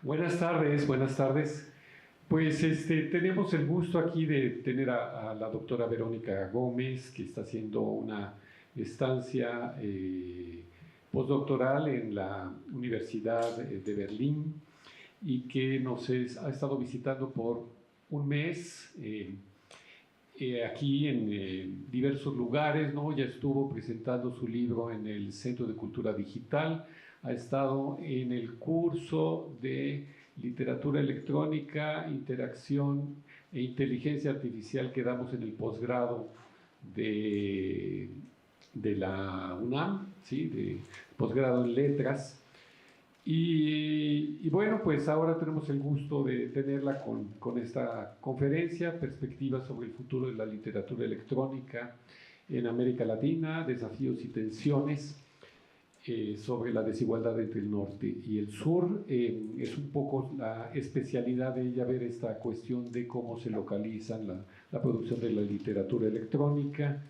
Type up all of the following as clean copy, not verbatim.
Buenas tardes, buenas tardes. Pues tenemos el gusto aquí de tener a la doctora Verónica Gómez, que está haciendo una estancia postdoctoral en la Universidad de Berlín y que ha estado visitando por un mes aquí en diversos lugares, ¿no? Ya estuvo presentando su libro en el Centro de Cultura Digital, ha estado en el curso de Literatura Electrónica, Interacción e Inteligencia Artificial que damos en el posgrado de, de la UNAM, ¿sí? De posgrado en Letras. Y bueno, pues ahora tenemos el gusto de tenerla con esta conferencia, Perspectivas sobre el futuro de la literatura electrónica en América Latina, desafíos y tensiones sobre la desigualdad entre el norte y el sur. Es un poco la especialidad de ella ver esta cuestión de cómo se localiza la producción de la literatura electrónica.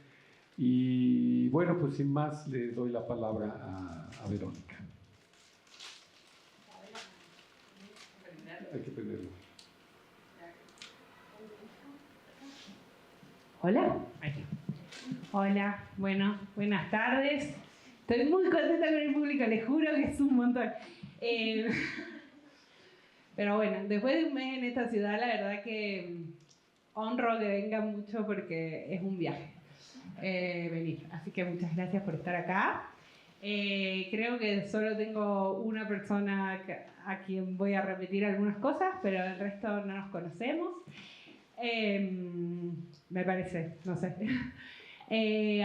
Y bueno, pues sin más le doy la palabra a Verónica. Hay que prenderlo. Hola. Hola, bueno, buenas tardes. Estoy muy contenta con el público, les juro que es un montón. Pero bueno, después de un mes en esta ciudad, la verdad que honro que vengan mucho porque es un viaje venir. Así que muchas gracias por estar acá. Creo que solo tengo una persona a quien voy a repetir algunas cosas, pero el resto no nos conocemos. Me parece, no sé.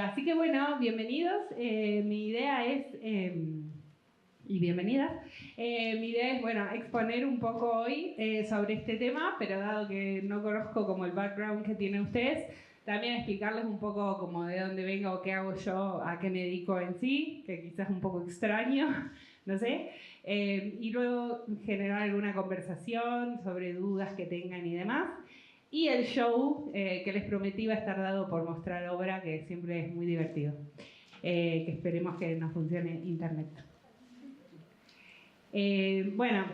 Así que bueno, bienvenidos. Mi idea es, y bienvenidas, mi idea es, bueno, exponer un poco hoy sobre este tema, pero dado que no conozco como el background que tienen ustedes, también explicarles un poco como de dónde vengo, o qué hago yo, a qué me dedico en sí, que quizás es un poco extraño, no sé, y luego generar alguna conversación sobre dudas que tengan y demás. Y el show que les prometí va a estar dado por Mostrar Obra, que siempre es muy divertido, que esperemos que nos funcione internet. Bueno,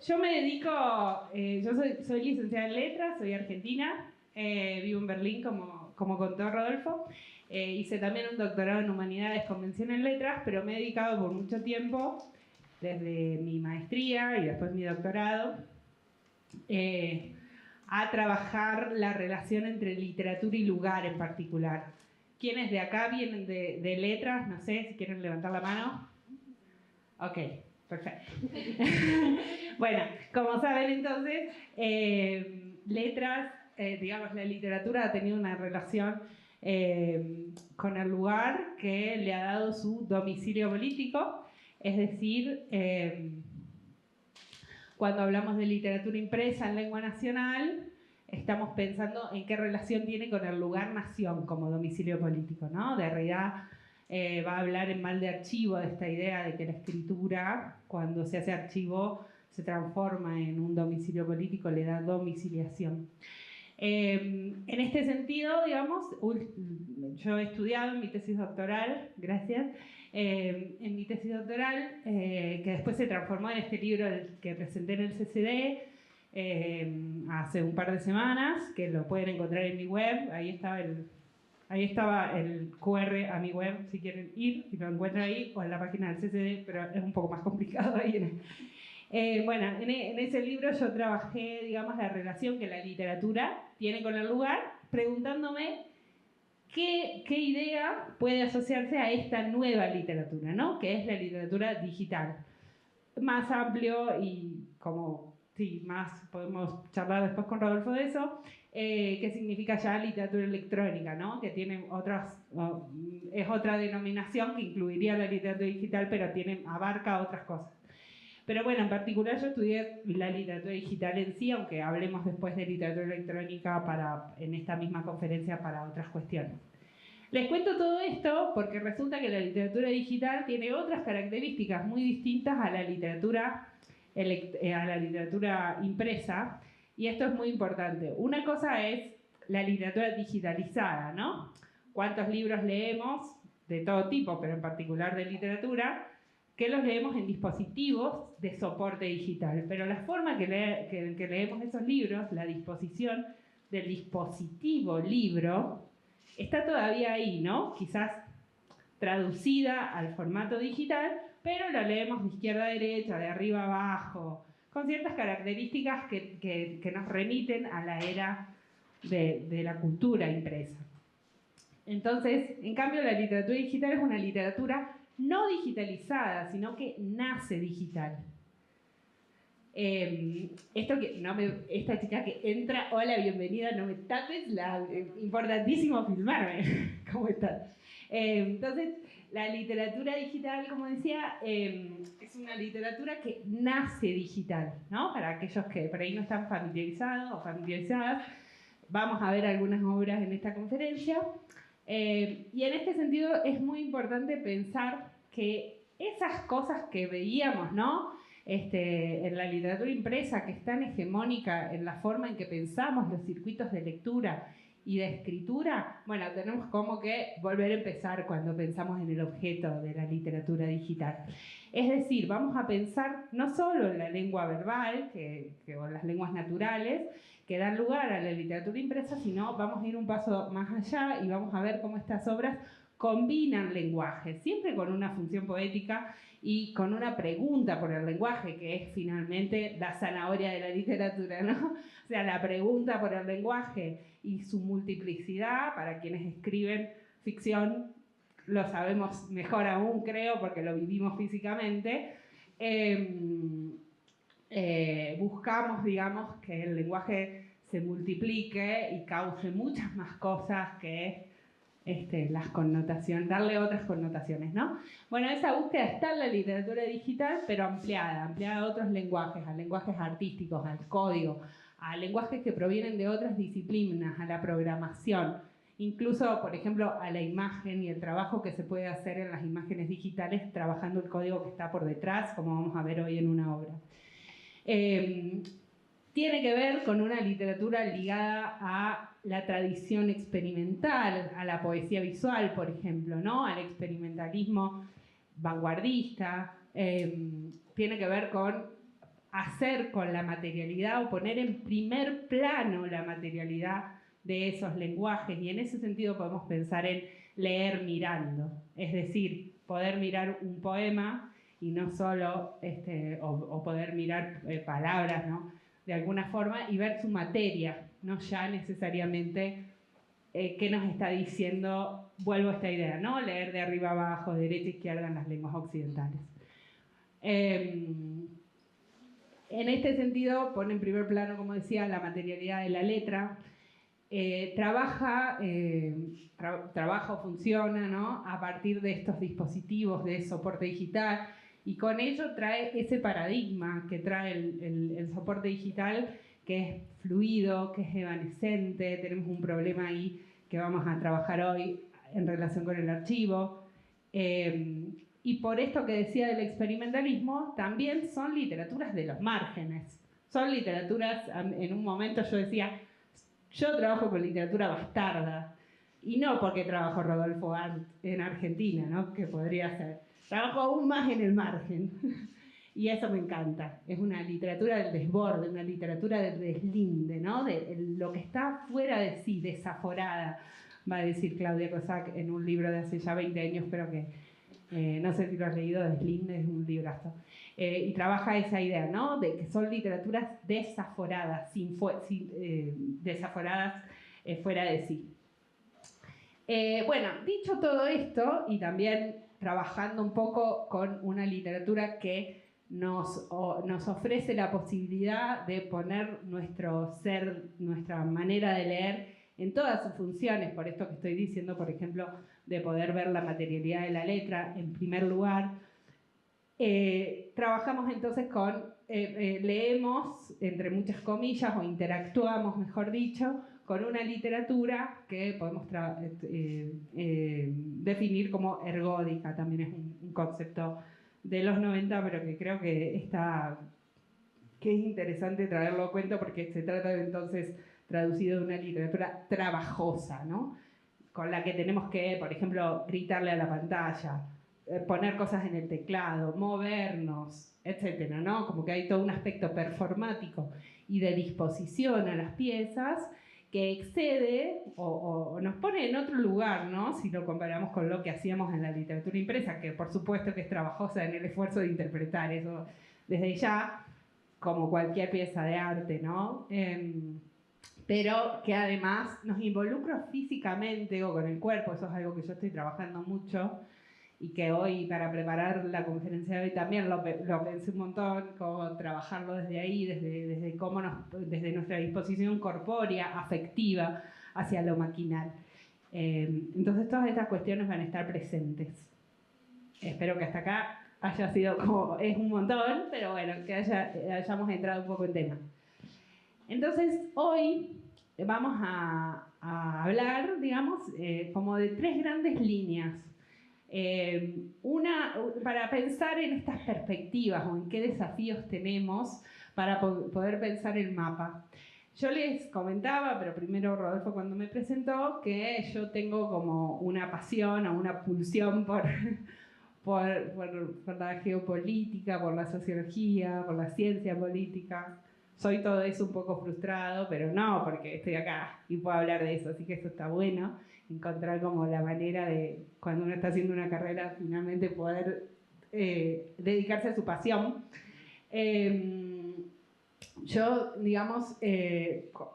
yo me dedico, yo soy licenciada en Letras, soy argentina, vivo en Berlín como contó Rodolfo, hice también un doctorado en Humanidades con mención en Letras, pero me he dedicado por mucho tiempo, desde mi maestría y después mi doctorado, a trabajar la relación entre literatura y lugar en particular. ¿Quiénes de acá vienen de letras? No sé, si quieren levantar la mano. Ok, perfecto. Bueno, como saben entonces, letras, digamos, la literatura ha tenido una relación con el lugar que le ha dado su domicilio político, es decir, cuando hablamos de literatura impresa en lengua nacional, estamos pensando en qué relación tiene con el lugar-nación como domicilio político, ¿no? Derrida va a hablar en Mal de Archivo de esta idea de que la escritura, cuando se hace archivo, se transforma en un domicilio político, le da domiciliación. En este sentido, digamos, yo he estudiado en mi tesis doctoral, gracias, en mi tesis doctoral, que después se transformó en este libro que presenté en el CCD hace un par de semanas, que lo pueden encontrar en mi web, ahí estaba el QR a mi web, si quieren ir, y lo encuentran ahí, o en la página del CCD, pero es un poco más complicado ahí. Bueno, en ese libro yo trabajé, digamos, la relación que la literatura tiene con el lugar, preguntándome qué idea puede asociarse a esta nueva literatura, ¿no? Que es la literatura digital. Más amplio y como, sí, más podemos charlar después con Rodolfo de eso, qué significa ya literatura electrónica, ¿no? Que tiene es otra denominación que incluiría la literatura digital, pero abarca otras cosas. Pero bueno, en particular yo estudié la literatura digital en sí, aunque hablemos después de literatura electrónica en esta misma conferencia para otras cuestiones. Les cuento todo esto porque resulta que la literatura digital tiene otras características muy distintas a la literatura impresa, y esto es muy importante. Una cosa es la literatura digitalizada, ¿no? ¿Cuántos libros leemos? De todo tipo, pero en particular de literatura, que los leemos en dispositivos de soporte digital. Pero la forma en que leemos esos libros, la disposición del dispositivo libro, está todavía ahí, ¿no? Quizás traducida al formato digital, pero lo leemos de izquierda a derecha, de arriba a abajo, con ciertas características que nos remiten a la era de la cultura impresa. Entonces, en cambio, la literatura digital es una literatura no digitalizada, sino que nace digital. Esta chica que entra, hola, bienvenida, no me tapes, importantísimo filmarme. ¿Cómo estás? Entonces, la literatura digital, como decía, es una literatura que nace digital, ¿no? Para aquellos que por ahí no están familiarizados o familiarizadas, vamos a ver algunas obras en esta conferencia. Y en este sentido es muy importante pensar que esas cosas que veíamos, ¿no? En la literatura impresa, que es tan hegemónica en la forma en que pensamos los circuitos de lectura y de escritura, bueno, tenemos como que volver a empezar cuando pensamos en el objeto de la literatura digital. Es decir, vamos a pensar no solo en la lengua verbal o las lenguas naturales que dan lugar a la literatura impresa, sino vamos a ir un paso más allá y vamos a ver cómo estas obras combinan lenguajes, siempre con una función poética y con una pregunta por el lenguaje, que es finalmente la zanahoria de la literatura, ¿no? O sea, la pregunta por el lenguaje y su multiplicidad, para quienes escriben ficción, lo sabemos mejor aún, creo, porque lo vivimos físicamente. Buscamos, digamos, que el lenguaje se multiplique y cause muchas más cosas que las connotaciones, darle otras connotaciones, ¿no? Bueno, esa búsqueda está en la literatura digital, pero ampliada a otros lenguajes, a lenguajes artísticos, al código, a lenguajes que provienen de otras disciplinas, a la programación, incluso, por ejemplo, a la imagen y el trabajo que se puede hacer en las imágenes digitales trabajando el código que está por detrás, como vamos a ver hoy en una obra. Tiene que ver con una literatura ligada a la tradición experimental, a la poesía visual, por ejemplo, ¿no? Al experimentalismo vanguardista. Tiene que ver con hacer con la materialidad o poner en primer plano la materialidad de esos lenguajes, y en ese sentido podemos pensar en leer mirando, es decir, poder mirar un poema y no solo, o poder mirar palabras, ¿no? De alguna forma, y ver su materia, no ya necesariamente qué nos está diciendo, vuelvo a esta idea, ¿no? Leer de arriba abajo, de derecha a izquierda en las lenguas occidentales. En este sentido, pone en primer plano, como decía, la materialidad de la letra. Trabaja o funciona, ¿no? A partir de estos dispositivos de soporte digital, y con ello trae ese paradigma que trae el soporte digital, que es fluido, que es evanescente. Tenemos un problema ahí que vamos a trabajar hoy en relación con el archivo. Y por esto que decía del experimentalismo, también son literaturas de los márgenes. Son literaturas, en un momento yo decía, yo trabajo con literatura bastarda, y no porque trabajo Rodolfo Arndt en Argentina, ¿no? Que podría ser. Trabajo aún más en el margen. Y eso me encanta. Es una literatura del desborde, una literatura del deslinde, ¿no? De lo que está fuera de sí, desaforada, va a decir Claudia Cossack en un libro de hace ya 20 años, pero que no sé si lo has leído, Deslinde, es un librazo. Y trabaja esa idea, ¿no? De que son literaturas desaforadas, desaforadas fuera de sí. Bueno, dicho todo esto, y también trabajando un poco con una literatura que nos ofrece la posibilidad de poner nuestro ser, nuestra manera de leer en todas sus funciones, por esto que estoy diciendo, por ejemplo, de poder ver la materialidad de la letra en primer lugar. Trabajamos entonces leemos, entre muchas comillas, o interactuamos, mejor dicho, con una literatura que podemos definir como ergódica. También es un concepto de los 90, pero que creo que es interesante traerlo a cuenta, porque se trata de entonces traducido de una literatura trabajosa, ¿no? Con la que tenemos que, por ejemplo, gritarle a la pantalla, poner cosas en el teclado, movernos, etcétera, ¿no? Como que hay todo un aspecto performático y de disposición a las piezas que excede o nos pone en otro lugar, ¿no? Si lo comparamos con lo que hacíamos en la literatura impresa, que por supuesto que es trabajosa en el esfuerzo de interpretar eso desde ya, como cualquier pieza de arte, ¿no? Pero que además nos involucra físicamente o con el cuerpo, eso es algo que yo estoy trabajando mucho, y que hoy para preparar la conferencia de hoy también lo pensé un montón, cómo trabajarlo desde ahí, desde cómo desde nuestra disposición corpórea, afectiva, hacia lo maquinal. Entonces todas estas cuestiones van a estar presentes. Espero que hasta acá haya sido como, es un montón, pero bueno, que hayamos entrado un poco en tema. Entonces hoy vamos a hablar, digamos, como de 3 grandes líneas. Una, para pensar en estas perspectivas o en qué desafíos tenemos para poder pensar el mapa. Yo les comentaba, pero primero Rodolfo cuando me presentó, que yo tengo como una pasión o una pulsión por la geopolítica, por la sociología, por la ciencia política. Soy todo eso un poco frustrado, pero no, porque estoy acá y puedo hablar de eso, así que esto está bueno. Encontrar como la manera de, cuando uno está haciendo una carrera, finalmente poder dedicarse a su pasión. Yo, digamos,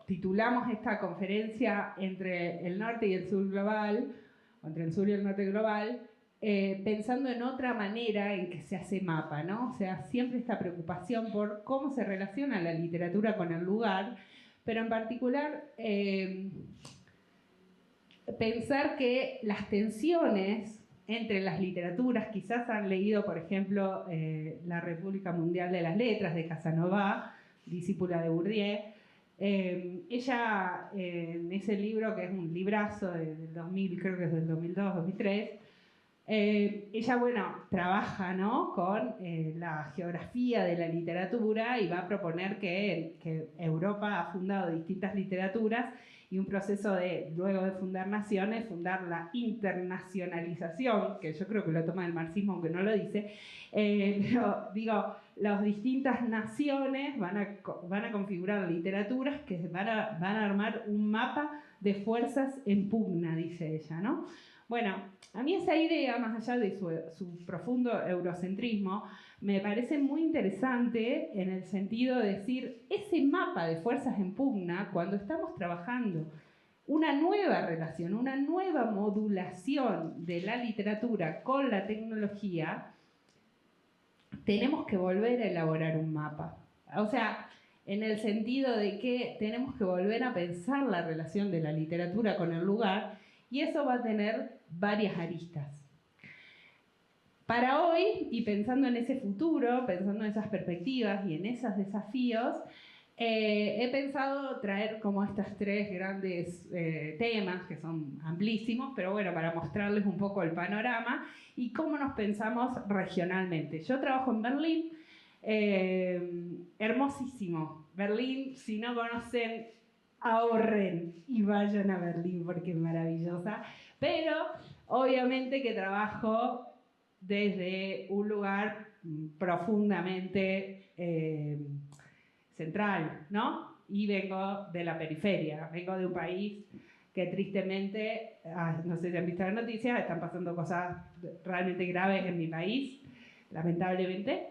titulamos esta conferencia entre el norte y el sur global, o entre el sur y el norte global, pensando en otra manera en que se hace mapa, ¿no? O sea, siempre esta preocupación por cómo se relaciona la literatura con el lugar, pero en particular pensar que las tensiones entre las literaturas, quizás han leído, por ejemplo, La República Mundial de las Letras, de Casanova, discípula de Bourdieu. Ella, en ese libro, que es un librazo del 2000, creo que es del 2002, 2003, ella, bueno, trabaja, ¿no?, con la geografía de la literatura y va a proponer que Europa ha fundado distintas literaturas y un proceso de, luego de fundar naciones, fundar la internacionalización, que yo creo que lo toma del marxismo, aunque no lo dice, pero digo, las distintas naciones van a configurar literaturas que van a armar un mapa de fuerzas en pugna, dice ella, ¿no? Bueno, a mí esa idea, más allá de su profundo eurocentrismo, me parece muy interesante en el sentido de decir, ese mapa de fuerzas en pugna, cuando estamos trabajando una nueva relación, una nueva modulación de la literatura con la tecnología, tenemos que volver a elaborar un mapa. O sea, en el sentido de que tenemos que volver a pensar la relación de la literatura con el lugar, y eso va a tener varias aristas. Para hoy, y pensando en ese futuro, pensando en esas perspectivas y en esos desafíos, he pensado traer como estos 3 grandes temas, que son amplísimos, pero bueno, para mostrarles un poco el panorama y cómo nos pensamos regionalmente. Yo trabajo en Berlín, hermosísimo. Berlín, si no conocen, ahorren y vayan a Berlín porque es maravillosa, pero obviamente que trabajo desde un lugar profundamente central, ¿no? Y vengo de la periferia, vengo de un país que tristemente, no sé si han visto las noticias, están pasando cosas realmente graves en mi país, lamentablemente.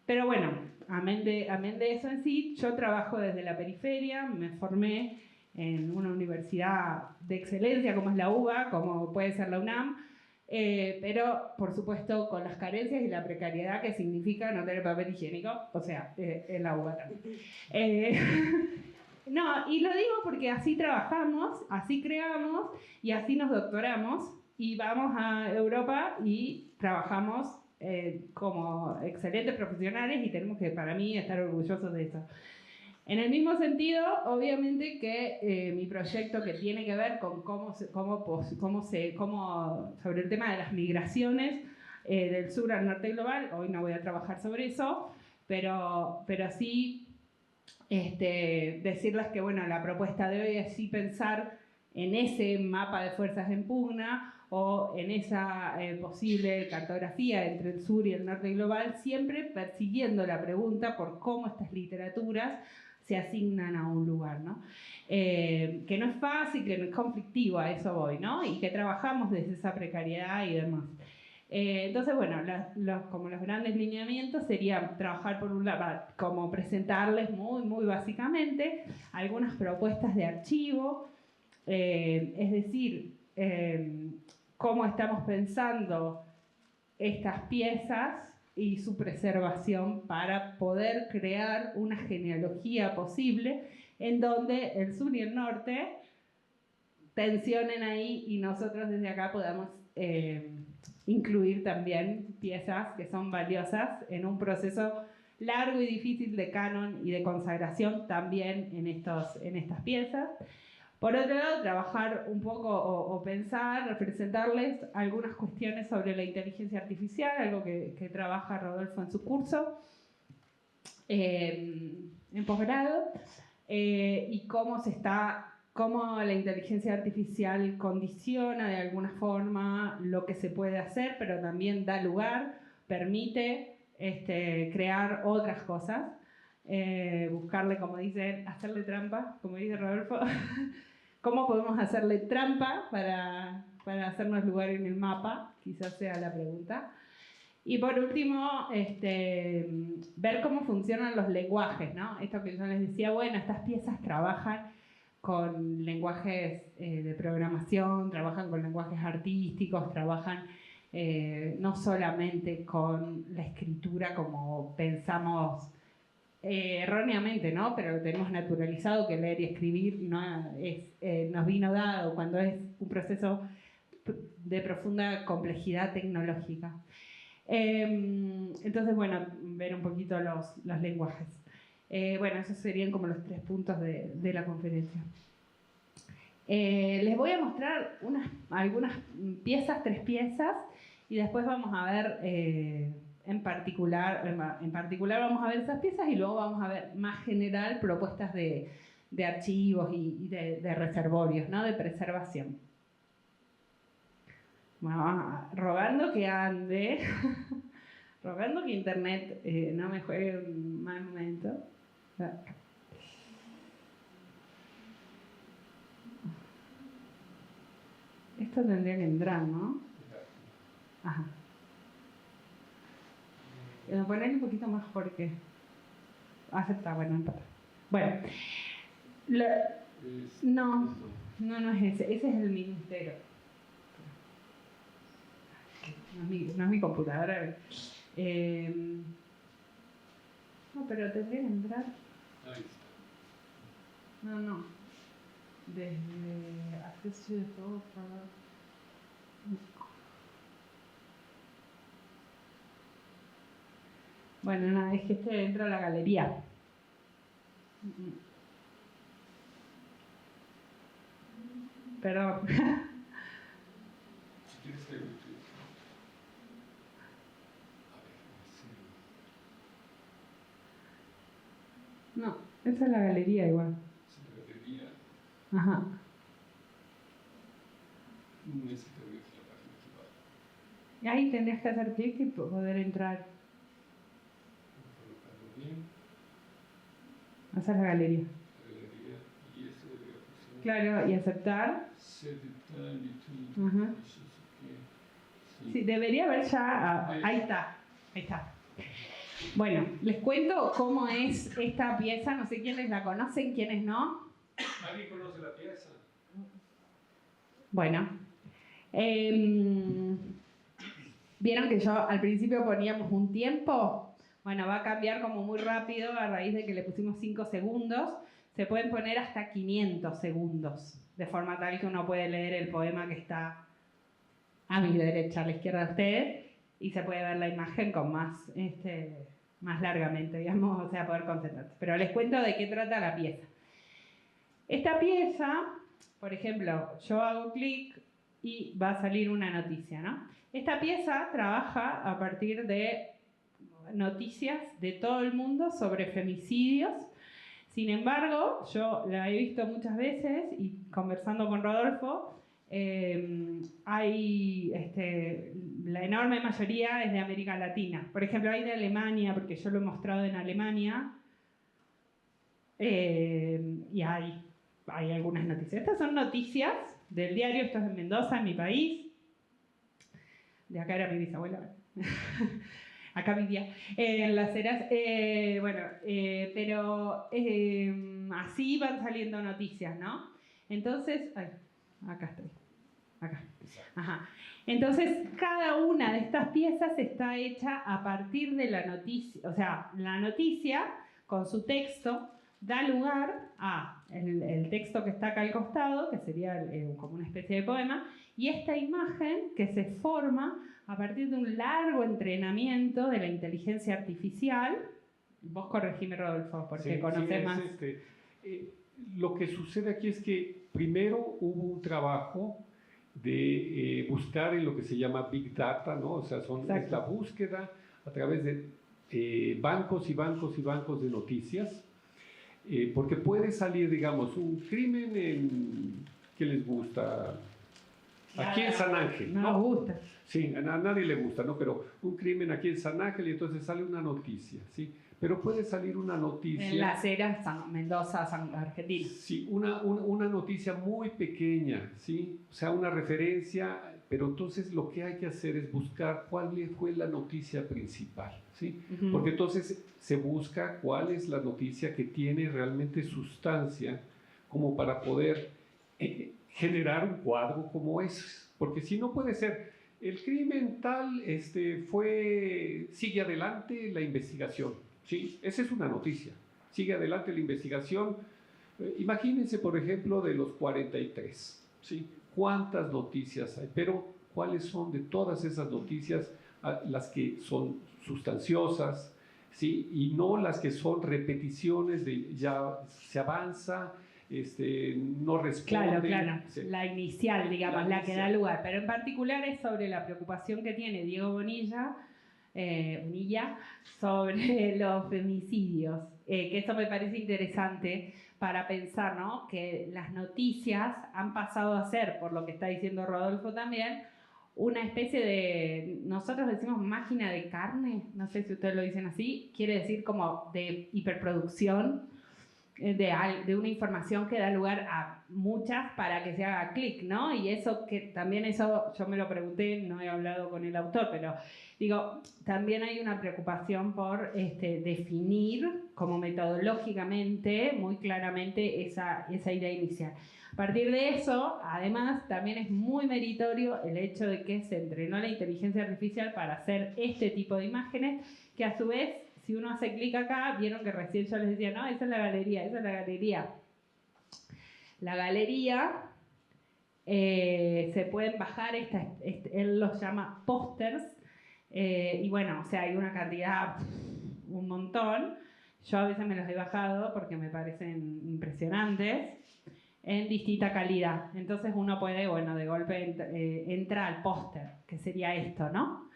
Pero bueno, amén de eso en sí, yo trabajo desde la periferia, me formé en una universidad de excelencia como es la UBA, como puede ser la UNAM, pero por supuesto con las carencias y la precariedad que significa no tener papel higiénico, o sea, en la UBA también. No, y lo digo porque así trabajamos, así creamos y así nos doctoramos y vamos a Europa y trabajamos como excelentes profesionales y tenemos que, para mí, estar orgullosos de eso. En el mismo sentido, obviamente que mi proyecto que tiene que ver con sobre el tema de las migraciones del sur al norte global, hoy no voy a trabajar sobre eso, pero sí decirles que bueno, la propuesta de hoy es sí pensar en ese mapa de fuerzas en pugna o en esa posible cartografía entre el sur y el norte global, siempre persiguiendo la pregunta por cómo estas literaturas se asignan a un lugar, ¿no? Que no es fácil, que no es conflictivo, a eso voy, ¿no? Y que trabajamos desde esa precariedad y demás. Entonces, bueno, como los grandes lineamientos serían trabajar por un lado, como presentarles muy básicamente algunas propuestas de archivo, es decir, cómo estamos pensando estas piezas y su preservación para poder crear una genealogía posible en donde el sur y el norte tensionen ahí y nosotros desde acá podamos incluir también piezas que son valiosas en un proceso largo y difícil de canon y de consagración también en estas piezas. Por otro lado, trabajar un poco o pensar, presentarles algunas cuestiones sobre la inteligencia artificial, algo que trabaja Rodolfo en su curso, en posgrado, y cómo la inteligencia artificial condiciona de alguna forma lo que se puede hacer, pero también da lugar, permite crear otras cosas, buscarle, como dicen, hacerle trampa, como dice Rodolfo. ¿Cómo podemos hacerle trampa para hacernos lugar en el mapa? Quizás sea la pregunta. Y por último, ver cómo funcionan los lenguajes, ¿no? Esto que yo les decía, bueno, estas piezas trabajan con lenguajes de programación, trabajan con lenguajes artísticos, trabajan no solamente con la escritura como pensamos erróneamente, ¿no? Pero tenemos naturalizado que leer y escribir nos vino dado cuando es un proceso de profunda complejidad tecnológica. Entonces, bueno, ver un poquito los lenguajes. Bueno, esos serían como los 3 puntos de la conferencia. Les voy a mostrar algunas piezas, 3 piezas, y después vamos a ver en particular vamos a ver esas piezas y luego vamos a ver más general propuestas de archivos y de reservorios, ¿no? De preservación. Bueno, rogando que ande, rogando que internet no me juegue un mal momento. Esto tendría que entrar, ¿no? Ajá. Poner un poquito más porque acepta, bueno, no importa. Bueno, no es ese es el ministerio. No es mi computadora. No, pero tendría que entrar. No. Desde acceso de todo para... Bueno, nada, es que entra a la galería. Perdón. No, esa es la galería igual. Ajá. Y ahí tendrías que hacer clic y poder entrar. Esa es la galería. Claro, y aceptar. Ajá. Sí, debería haber ya. Ahí está. Bueno, les cuento cómo es esta pieza. No sé quiénes la conocen, quiénes no. ¿Alguien conoce la pieza? Bueno. Vieron que yo al principio poníamos un tiempo. Bueno, va a cambiar como muy rápido a raíz de que le pusimos 5 segundos. Se pueden poner hasta 500 segundos, de forma tal que uno puede leer el poema que está a mi derecha, a la izquierda de ustedes, y se puede ver la imagen con más largamente, digamos, o sea, poder concentrarse. Pero les cuento de qué trata la pieza. Esta pieza, por ejemplo, yo hago clic y va a salir una noticia, ¿no? Esta pieza trabaja a partir de noticias de todo el mundo sobre femicidios. Sin embargo, yo la he visto muchas veces y conversando con Rodolfo, la enorme mayoría es de América Latina. Por ejemplo, hay de Alemania, porque yo lo he mostrado en Alemania, y hay algunas noticias. Estas son noticias del diario, esto es en Mendoza, en mi país. De acá era mi bisabuela. Acá vivía en Las Heras. Pero así van saliendo noticias, ¿no? Entonces, acá estoy. Acá. Ajá. Entonces, cada una de estas piezas está hecha a partir de la noticia. O sea, la noticia, con su texto, da lugar a el texto que está acá al costado, que sería como una especie de poema, y esta imagen que se forma a partir de un largo entrenamiento de la inteligencia artificial. Vos corregime, Rodolfo, porque conoces más. Lo que sucede aquí es que primero hubo un trabajo de buscar en lo que se llama Big Data, ¿no? O sea, es la búsqueda a través de bancos y bancos y bancos de noticias, porque puede salir, digamos, un crimen que les gusta aquí en San Ángel. No nos gusta. Sí, a nadie le gusta, ¿no? Pero un crimen aquí en San Ángel y entonces sale una noticia, ¿sí? Pero puede salir una noticia... En Las Heras, Mendoza, Argentina. Sí, una noticia muy pequeña, ¿sí? O sea, una referencia, pero entonces lo que hay que hacer es buscar cuál fue la noticia principal, ¿sí? Porque entonces se busca cuál es la noticia que tiene realmente sustancia como para poder generar un cuadro como ese. Porque si no puede ser... El crimen tal sigue adelante la investigación, ¿sí? Esa es una noticia. Sigue adelante la investigación. Imagínense, por ejemplo, de los 43, ¿sí? ¿Cuántas noticias hay? Pero, ¿cuáles son de todas esas noticias las que son sustanciosas, ¿sí? Y no las que son repeticiones de ya se avanza, no responde. Claro. Sí. La inicial, digamos, la que da lugar. Pero en particular es sobre la preocupación que tiene Diego Bonilla sobre los femicidios. Que eso me parece interesante para pensar, ¿no? Que las noticias han pasado a ser, por lo que está diciendo Rodolfo también, una especie de, nosotros decimos máquina de carne, no sé si ustedes lo dicen así, quiere decir como de hiperproducción, de una información que da lugar a muchas para que se haga clic, ¿no? Y eso yo me lo pregunté, no he hablado con el autor, pero digo, también hay una preocupación por definir como metodológicamente, muy claramente, esa idea inicial. A partir de eso, además, también es muy meritorio el hecho de que se entrenó la inteligencia artificial para hacer este tipo de imágenes, que a su vez, si uno hace clic acá, vieron que recién yo les decía, no, esa es la galería, esa es la galería. La galería, se pueden bajar, él los llama pósters, y bueno, o sea, hay una cantidad, un montón. Yo a veces me los he bajado porque me parecen impresionantes, en distinta calidad. Entonces uno puede, bueno, de golpe entra al póster, que sería esto, ¿no?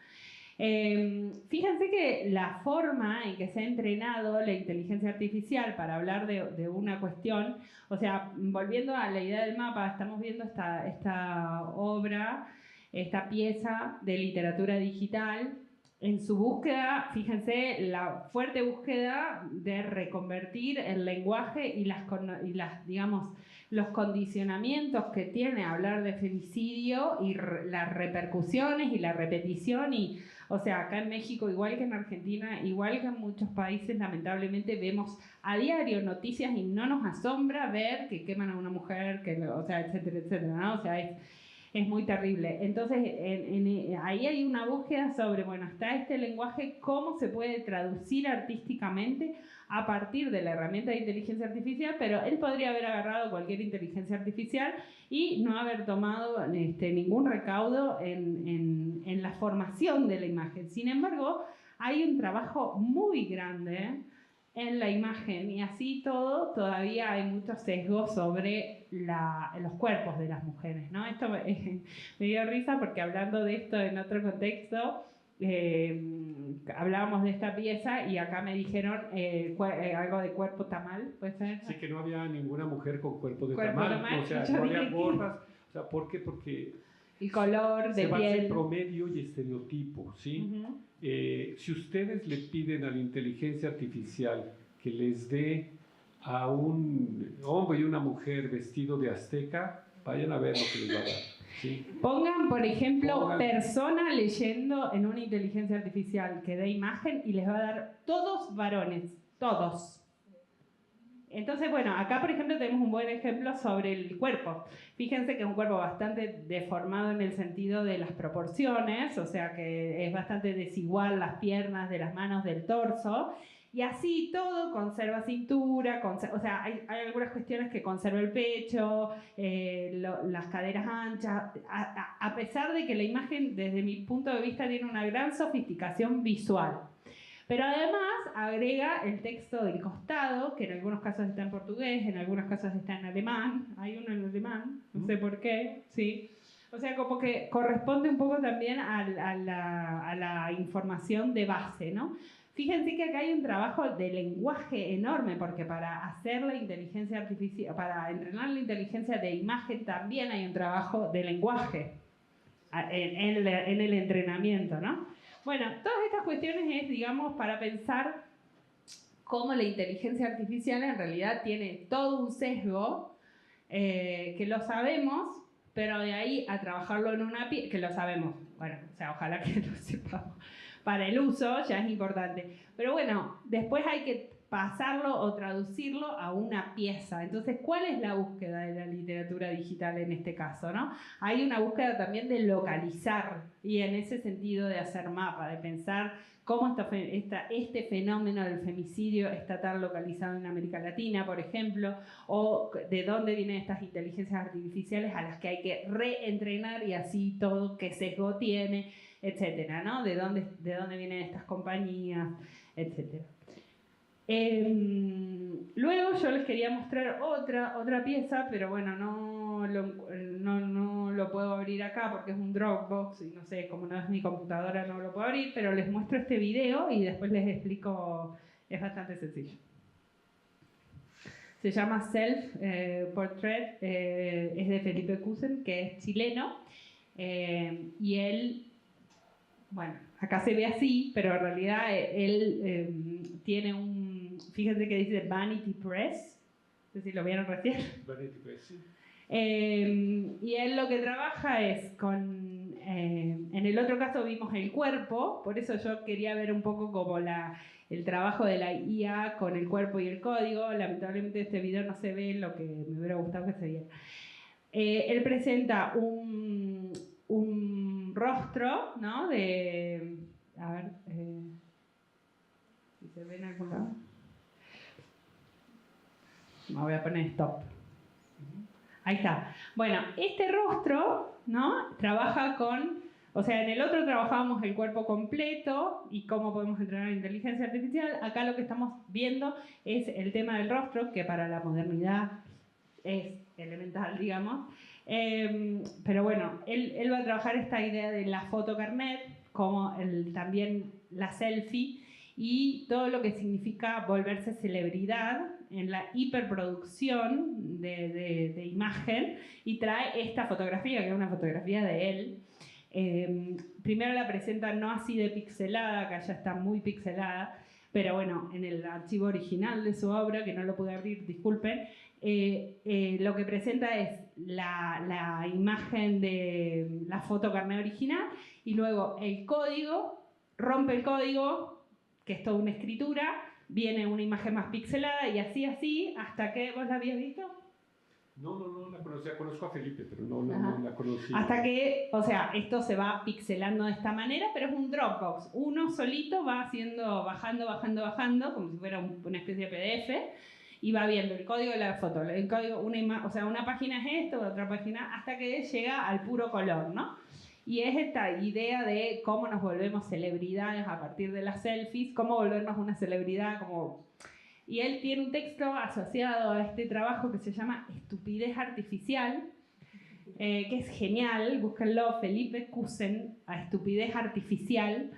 Fíjense que la forma en que se ha entrenado la inteligencia artificial para hablar de una cuestión, o sea, volviendo a la idea del mapa, estamos viendo esta obra, esta pieza de literatura digital. En su búsqueda, fíjense, la fuerte búsqueda de reconvertir el lenguaje y digamos, los condicionamientos que tiene hablar de femicidio y las repercusiones y la repetición. Y, o sea, acá en México, igual que en Argentina, igual que en muchos países, lamentablemente vemos a diario noticias y no nos asombra ver que queman a una mujer, o sea, etcétera, etcétera, ¿no? O sea, es muy terrible. Entonces, ahí hay una búsqueda sobre, bueno, está este lenguaje, cómo se puede traducir artísticamente a partir de la herramienta de inteligencia artificial, pero él podría haber agarrado cualquier inteligencia artificial y no haber tomado ningún recaudo en la formación de la imagen. Sin embargo, hay un trabajo muy grande en la imagen y así todo, todavía hay mucho sesgo sobre los cuerpos de las mujeres, ¿no? Esto me dio risa porque hablando de esto en otro contexto, hablábamos de esta pieza y acá me dijeron algo de cuerpo tamal, ¿puede ser? Sí, que no había ninguna mujer con cuerpo de tamal, o sea, no había gordas. O sea, ¿por qué? Porque el color de se basa en piel. promedio y estereotipo, ¿sí? Si ustedes le piden a la inteligencia artificial que les dé a un hombre y una mujer vestido de azteca, vayan a ver lo que les va a dar, ¿sí? Pongan, por ejemplo, persona leyendo en una inteligencia artificial que dé imagen y les va a dar todos varones, todos. Entonces, bueno, acá por ejemplo tenemos un buen ejemplo sobre el cuerpo. Fíjense que es un cuerpo bastante deformado en el sentido de las proporciones, o sea que es bastante desigual las piernas, de las manos, del torso. Y así todo conserva cintura, o sea, hay algunas cuestiones que conserva el pecho, las caderas anchas, a pesar de que la imagen, desde mi punto de vista, tiene una gran sofisticación visual. Pero además agrega el texto del costado, que en algunos casos está en portugués, en algunos casos está en alemán. Hay uno en alemán, no sé por qué, sí. O sea, como que corresponde un poco también a la información de base, ¿no? Fíjense que acá hay un trabajo de lenguaje enorme, porque para hacer la inteligencia artificial, para entrenar la inteligencia de imagen también hay un trabajo de lenguaje en el entrenamiento, ¿no? Bueno, todas estas cuestiones es, digamos, para pensar cómo la inteligencia artificial en realidad tiene todo un sesgo que lo sabemos, pero de ahí a trabajarlo en una pieza, que lo sabemos, bueno, o sea, ojalá que lo sepamos, para el uso ya es importante. Pero bueno, después hay que pasarlo o traducirlo a una pieza. Entonces, ¿cuál es la búsqueda de la literatura digital en este caso, ¿no? Hay una búsqueda también de localizar y en ese sentido de hacer mapa, de pensar cómo este fenómeno del femicidio está tan localizado en América Latina, por ejemplo, o de dónde vienen estas inteligencias artificiales a las que hay que reentrenar y así todo qué sesgo tiene, etcétera, ¿no? De dónde vienen estas compañías, etcétera. Luego yo les quería mostrar otra pieza, pero bueno, no lo puedo abrir acá porque es un Dropbox y no sé, como no es mi computadora no lo puedo abrir, pero les muestro este video y después les explico, es bastante sencillo. Se llama Self Portrait, es de Felipe Cusen, que es chileno, y él, bueno, acá se ve así, pero en realidad él tiene fíjense que dice Vanity Press, no sé si lo vieron recién. Vanity Press, sí. Y él lo que trabaja es con, en el otro caso vimos el cuerpo, por eso yo quería ver un poco como el trabajo de la IA con el cuerpo y el código. Lamentablemente este video no se ve lo que me hubiera gustado que se viera. Él presenta un rostro, ¿no? A ver, si se ve en algún lado. Me voy a poner stop. Ahí está. Bueno, este rostro, ¿no? Trabaja con, o sea, en el otro trabajábamos el cuerpo completo y cómo podemos entrenar inteligencia artificial. Acá lo que estamos viendo es el tema del rostro, que para la modernidad es elemental, digamos. Pero bueno, él va a trabajar esta idea de la foto carnet, como también la selfie, y todo lo que significa volverse celebridad en la hiperproducción de imagen, y trae esta fotografía, que es una fotografía de él. Primero la presenta no así de pixelada, que ya está muy pixelada, pero bueno, en el archivo original de su obra, que no lo pude abrir, disculpen, lo que presenta es la imagen de la foto carnet original, y luego el código, rompe el código, que es toda una escritura, viene una imagen más pixelada y así, hasta que, ¿vos la habías visto? No la conocía, conozco a Felipe, pero no la conocí. Hasta que, o sea, esto se va pixelando de esta manera, pero es un Dropbox. Uno solito va haciendo, bajando, como si fuera una especie de PDF, y va viendo el código de la foto, el código, o sea, una página es esto, otra página, hasta que llega al puro color, ¿no? Y es esta idea de cómo nos volvemos celebridades a partir de las selfies, cómo volvernos una celebridad, Y él tiene un texto asociado a este trabajo que se llama Estupidez Artificial, que es genial, búsquenlo, Felipe Cusen, a Estupidez Artificial.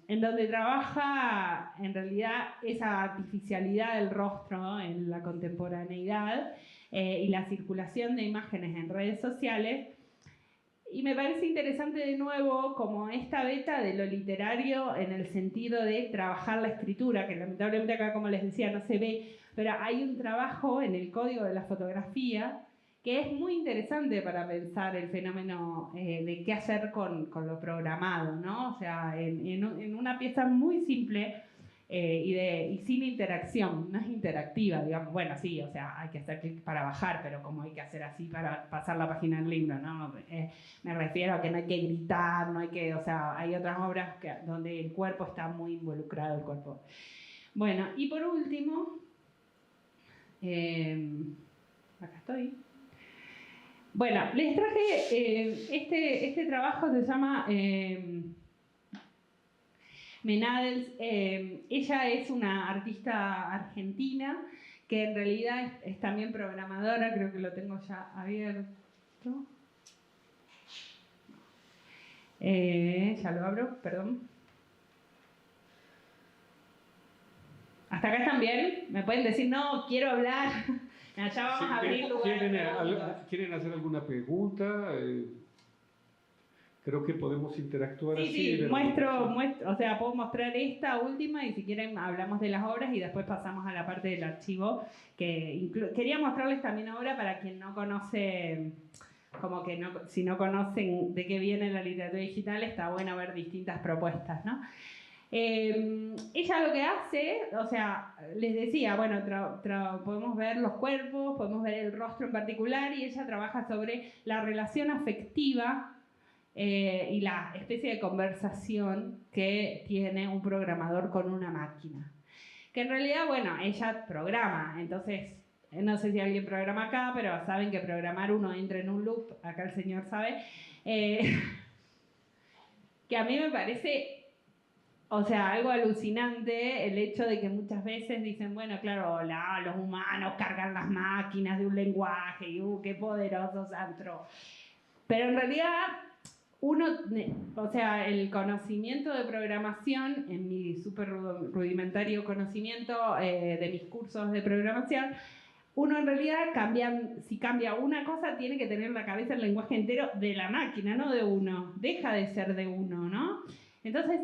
en donde trabaja en realidad esa artificialidad del rostro en la contemporaneidad y la circulación de imágenes en redes sociales. Y me parece interesante de nuevo como esta beta de lo literario en el sentido de trabajar la escritura, que lamentablemente acá, como les decía, no se ve, pero hay un trabajo en el código de la fotografía que es muy interesante para pensar el fenómeno de qué hacer con lo programado, ¿no? O sea, en una pieza muy simple y sin interacción, no es interactiva, digamos, bueno, sí, o sea, hay que hacer clic para bajar, pero como hay que hacer así para pasar la página del libro, ¿no? Me refiero a que no hay que gritar, no hay que, o sea, hay otras obras donde el cuerpo está muy involucrado, el cuerpo. Bueno, y por último, acá estoy. Bueno, les traje este trabajo, se llama Menadels. Ella es una artista argentina que en realidad es también programadora, creo que lo tengo ya abierto. Ya lo abro, perdón. ¿Hasta acá están bien? ¿Me pueden decir, no, quiero hablar? Ya vamos a abrir lugar. ¿Quieren hacer alguna pregunta? Creo que podemos interactuar así. Sí, muestro, o sea, puedo mostrar esta última y si quieren hablamos de las obras y después pasamos a la parte del archivo. Quería mostrarles también ahora para quien no conoce, como que no, si no conocen de qué viene la literatura digital, está bueno ver distintas propuestas, ¿no? Ella lo que hace, o sea, les decía, bueno, podemos ver los cuerpos, podemos ver el rostro en particular y ella trabaja sobre la relación afectiva y la especie de conversación que tiene un programador con una máquina. Que en realidad, bueno, ella programa, entonces, no sé si alguien programa acá, pero saben que programar uno entra en un loop, acá el señor sabe, que a mí me parece... O sea, algo alucinante el hecho de que muchas veces dicen, bueno, claro, los humanos cargan las máquinas de un lenguaje y qué poderosos antro. Pero en realidad, o sea, el conocimiento de programación, en mi súper rudimentario conocimiento de mis cursos de programación, uno en realidad si cambia una cosa, tiene que tener en la cabeza el lenguaje entero de la máquina, no de uno. Deja de ser de uno, ¿no? Entonces,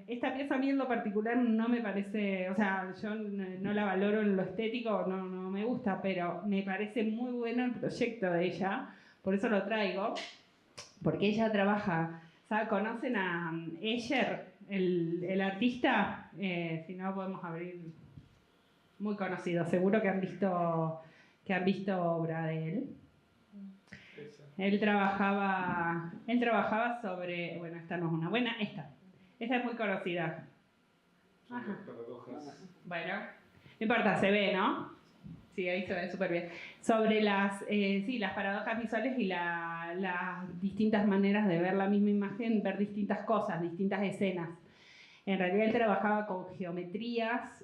esta pieza a mí en lo particular no me parece, o sea, yo no la valoro en lo estético, no me gusta, pero me parece muy bueno el proyecto de ella, por eso lo traigo, porque ella trabaja, ¿sabe? ¿Conocen a Escher, el artista? Si no, podemos abrir, muy conocido, seguro que han visto obra de él. Él trabajaba sobre, bueno, esta no es una buena, esta es muy conocida. Ajá. Bueno, no importa, se ve, ¿no? Sí, ahí se ve súper bien. Sobre las paradojas visuales y las distintas maneras de ver la misma imagen, ver distintas cosas, distintas escenas. En realidad él trabajaba con geometrías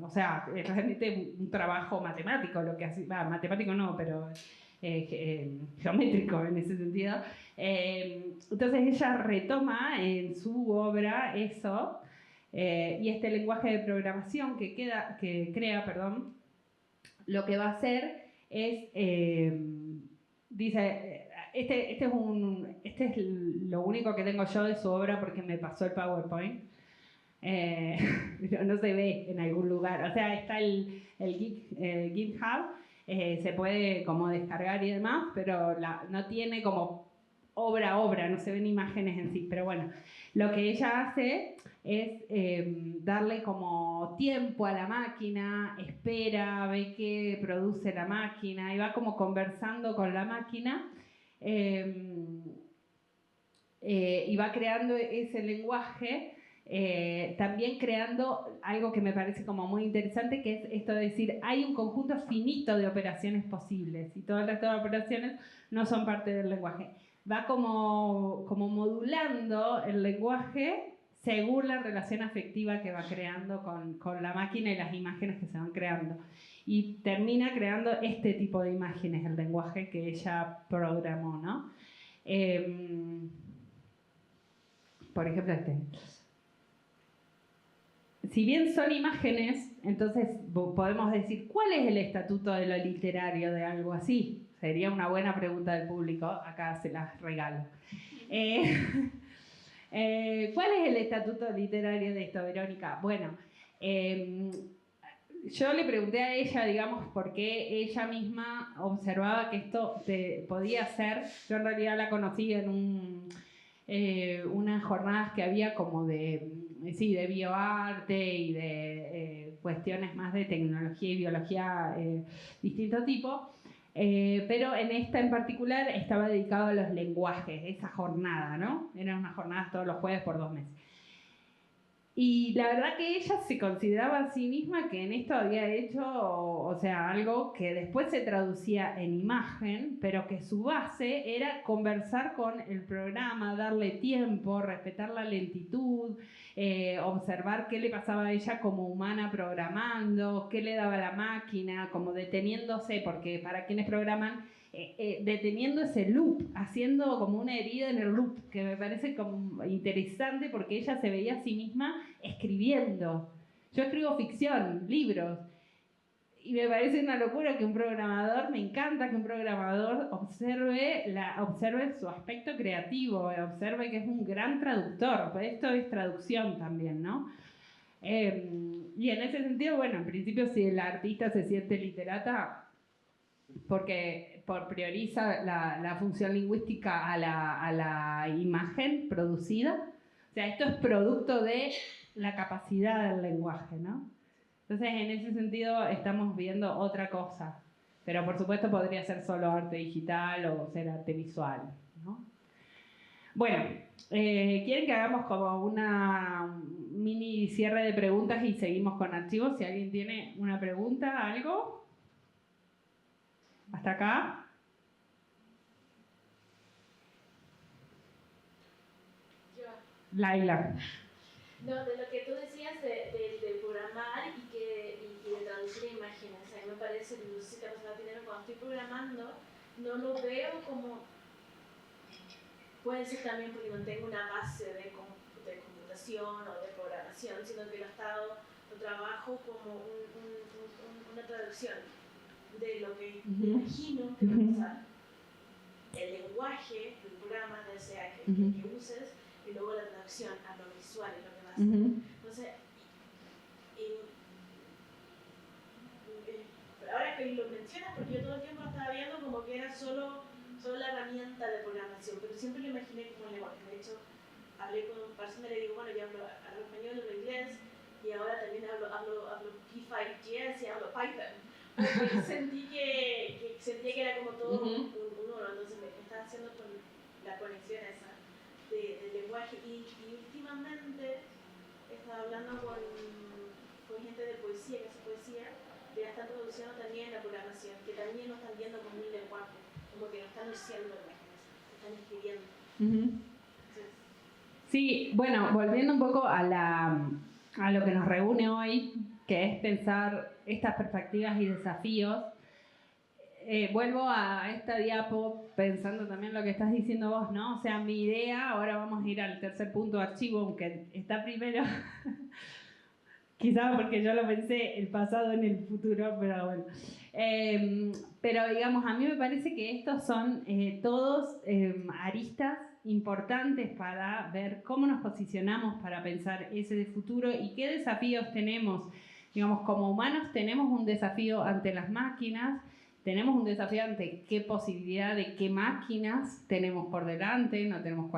o sea, realmente un trabajo matemático, lo que hacía, matemático no, pero geométrico en ese sentido. Entonces ella retoma en su obra eso, y este lenguaje de programación que crea, lo que va a hacer es, dice, este es lo único que tengo yo de su obra porque me pasó el PowerPoint. No se ve en algún lugar, o sea, está el GitHub, se puede como descargar y demás, pero no tiene como obra, no se ven imágenes en sí, pero bueno, lo que ella hace es darle como tiempo a la máquina, espera, ve qué produce la máquina y va como conversando con la máquina y va creando ese lenguaje. También creando algo que me parece como muy interesante, que es esto de decir, hay un conjunto finito de operaciones posibles y todo el resto de operaciones no son parte del lenguaje. Va como modulando el lenguaje según la relación afectiva que va creando con la máquina y las imágenes que se van creando. Y termina creando este tipo de imágenes, el lenguaje que ella programó, ¿no? por ejemplo, si bien son imágenes, entonces podemos decir, ¿cuál es el estatuto de lo literario de algo así? Sería una buena pregunta del público, acá se las regalo. ¿Cuál es el estatuto literario de esto, Verónica? Bueno, yo le pregunté a ella, digamos, por qué ella misma observaba que esto podía ser. Yo en realidad la conocí en unas jornadas que había como de bioarte y de cuestiones más de tecnología y biología distinto tipo. Pero en esta en particular estaba dedicado a los lenguajes, esa jornada, ¿no? Eran unas jornadas todos los jueves por 2 meses. Y la verdad que ella se consideraba a sí misma que en esto había hecho, o sea, algo que después se traducía en imagen, pero que su base era conversar con el programa, darle tiempo, respetar la lentitud, observar qué le pasaba a ella como humana programando, qué le daba la máquina, como deteniéndose, porque para quienes programan, deteniendo ese loop, haciendo como una herida en el loop, que me parece como interesante porque ella se veía a sí misma escribiendo. Yo escribo ficción, libros, y me parece una locura que un programador, me encanta que un programador observe su aspecto creativo, observe que es un gran traductor, pues esto es traducción también, ¿no? Y en ese sentido, bueno, en principio si el artista se siente literata, porque prioriza la función lingüística a la imagen producida. O sea, esto es producto de la capacidad del lenguaje, ¿no? Entonces, en ese sentido, estamos viendo otra cosa. Pero, por supuesto, podría ser solo arte digital o ser arte visual, ¿no? Bueno, ¿quieren que hagamos como una mini cierre de preguntas y seguimos con archivos? Si alguien tiene una pregunta, algo. ¿Hasta acá? Yo. Laila. No, de lo que tú decías de programar y de traducir imágenes. A mí me parece, no sé si te ha pasado primero, cuando estoy programando, no lo veo como... Puede ser también porque no tengo una base de computación o de programación, sino que lo trabajo como una traducción de lo que me imagino que va a pasar, el lenguaje del programa, ya sea que uses, y luego la traducción a lo visual, es lo que va a hacer. Entonces, pero ahora que lo mencionas, porque yo todo el tiempo lo estaba viendo como que era solo la herramienta de programación, pero siempre lo imaginé como un lenguaje. De hecho, hablé con un personas y le digo, bueno, yo hablo español, hablo inglés, y ahora también hablo P5.js y hablo Python. Porque sentí que era como todo un uno, entonces me estaba haciendo con la conexión esa del lenguaje. Y últimamente he estado hablando con gente de poesía, que hace poesía, que ya están traduciendo también la programación, que también lo están viendo como un lenguaje, como que no están diciendo imágenes, están escribiendo. Sí, bueno, volviendo un poco a lo que nos reúne hoy, que es pensar estas perspectivas y desafíos. Vuelvo a esta diapo pensando también lo que estás diciendo vos, ¿no? O sea, mi idea, ahora vamos a ir al tercer punto de archivo, aunque está primero, quizás porque yo lo pensé el pasado en el futuro, pero bueno. Pero digamos, a mí me parece que estos son todos aristas importantes para ver cómo nos posicionamos para pensar ese futuro y qué desafíos tenemos. Digamos, como humanos tenemos un desafío ante las máquinas, tenemos un desafío ante qué posibilidad de qué máquinas tenemos por delante, no tenemos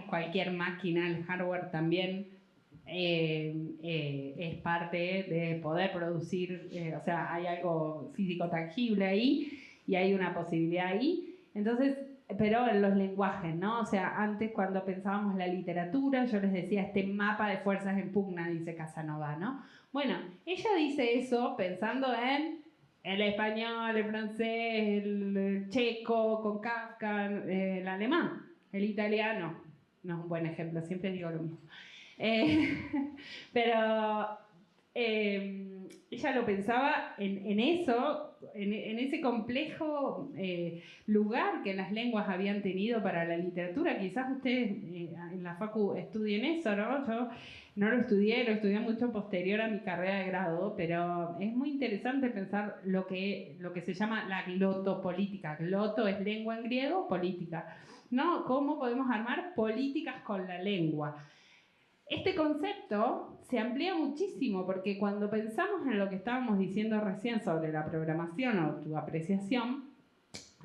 cualquier máquina, el hardware también es parte de poder producir, o sea, hay algo físico tangible ahí y hay una posibilidad ahí. Entonces, pero en los lenguajes, ¿no? O sea, antes cuando pensábamos la literatura, yo les decía este mapa de fuerzas en pugna, dice Casanova, ¿no? Bueno, ella dice eso pensando en el español, el francés, el checo con Kafka, el alemán, el italiano. No es un buen ejemplo, siempre digo lo mismo. Pero ella lo pensaba en eso, en ese complejo lugar que las lenguas habían tenido para la literatura. Quizás ustedes en la facu estudien eso, ¿no? Yo no lo estudié mucho posterior a mi carrera de grado, pero es muy interesante pensar lo que se llama la glotopolítica. Gloto es lengua en griego, política, ¿no? ¿Cómo podemos armar políticas con la lengua? Este concepto se amplía muchísimo porque cuando pensamos en lo que estábamos diciendo recién sobre la programación o tu apreciación,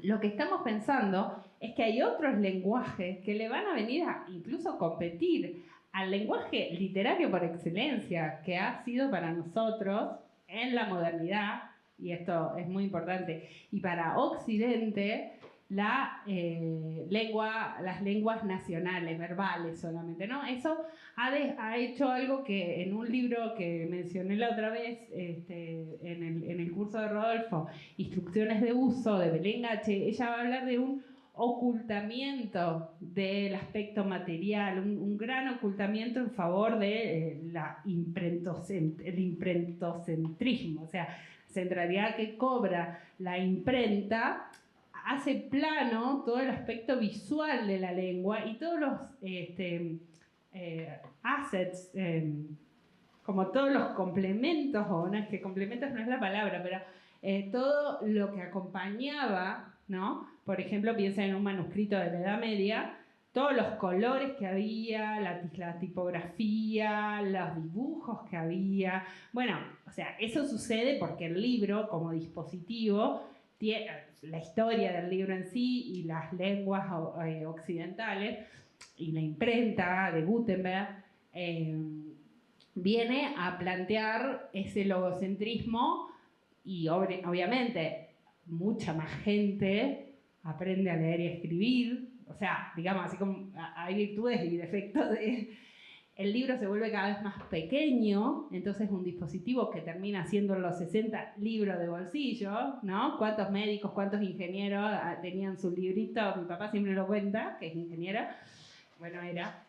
lo que estamos pensando es que hay otros lenguajes que le van a venir a incluso competir al lenguaje literario por excelencia que ha sido para nosotros en la modernidad, y esto es muy importante, y para Occidente, las lenguas nacionales, verbales solamente, ¿no? Eso ha hecho algo que en un libro que mencioné la otra vez en el curso de Rodolfo, Instrucciones de uso, de Belén Gache, ella va a hablar de un ocultamiento del aspecto material, un gran ocultamiento en favor de el imprentocentrismo, o sea, centralidad que cobra la imprenta hace plano todo el aspecto visual de la lengua y todos los assets, como todos los complementos, o no es que complementos no es la palabra, pero todo lo que acompañaba, ¿no? Por ejemplo, piensa en un manuscrito de la Edad Media, todos los colores que había, la tipografía, los dibujos que había. Bueno, o sea, eso sucede porque el libro, como dispositivo, tiene la historia del libro en sí y las lenguas occidentales y la imprenta de Gutenberg viene a plantear ese logocentrismo y obviamente mucha más gente aprende a leer y a escribir. O sea, digamos, así como hay virtudes y defectos el libro se vuelve cada vez más pequeño, entonces un dispositivo que termina siendo en los 60 libros de bolsillo, ¿no? ¿Cuántos médicos, cuántos ingenieros tenían su librito? Mi papá siempre lo cuenta, que es ingeniero. Bueno, era.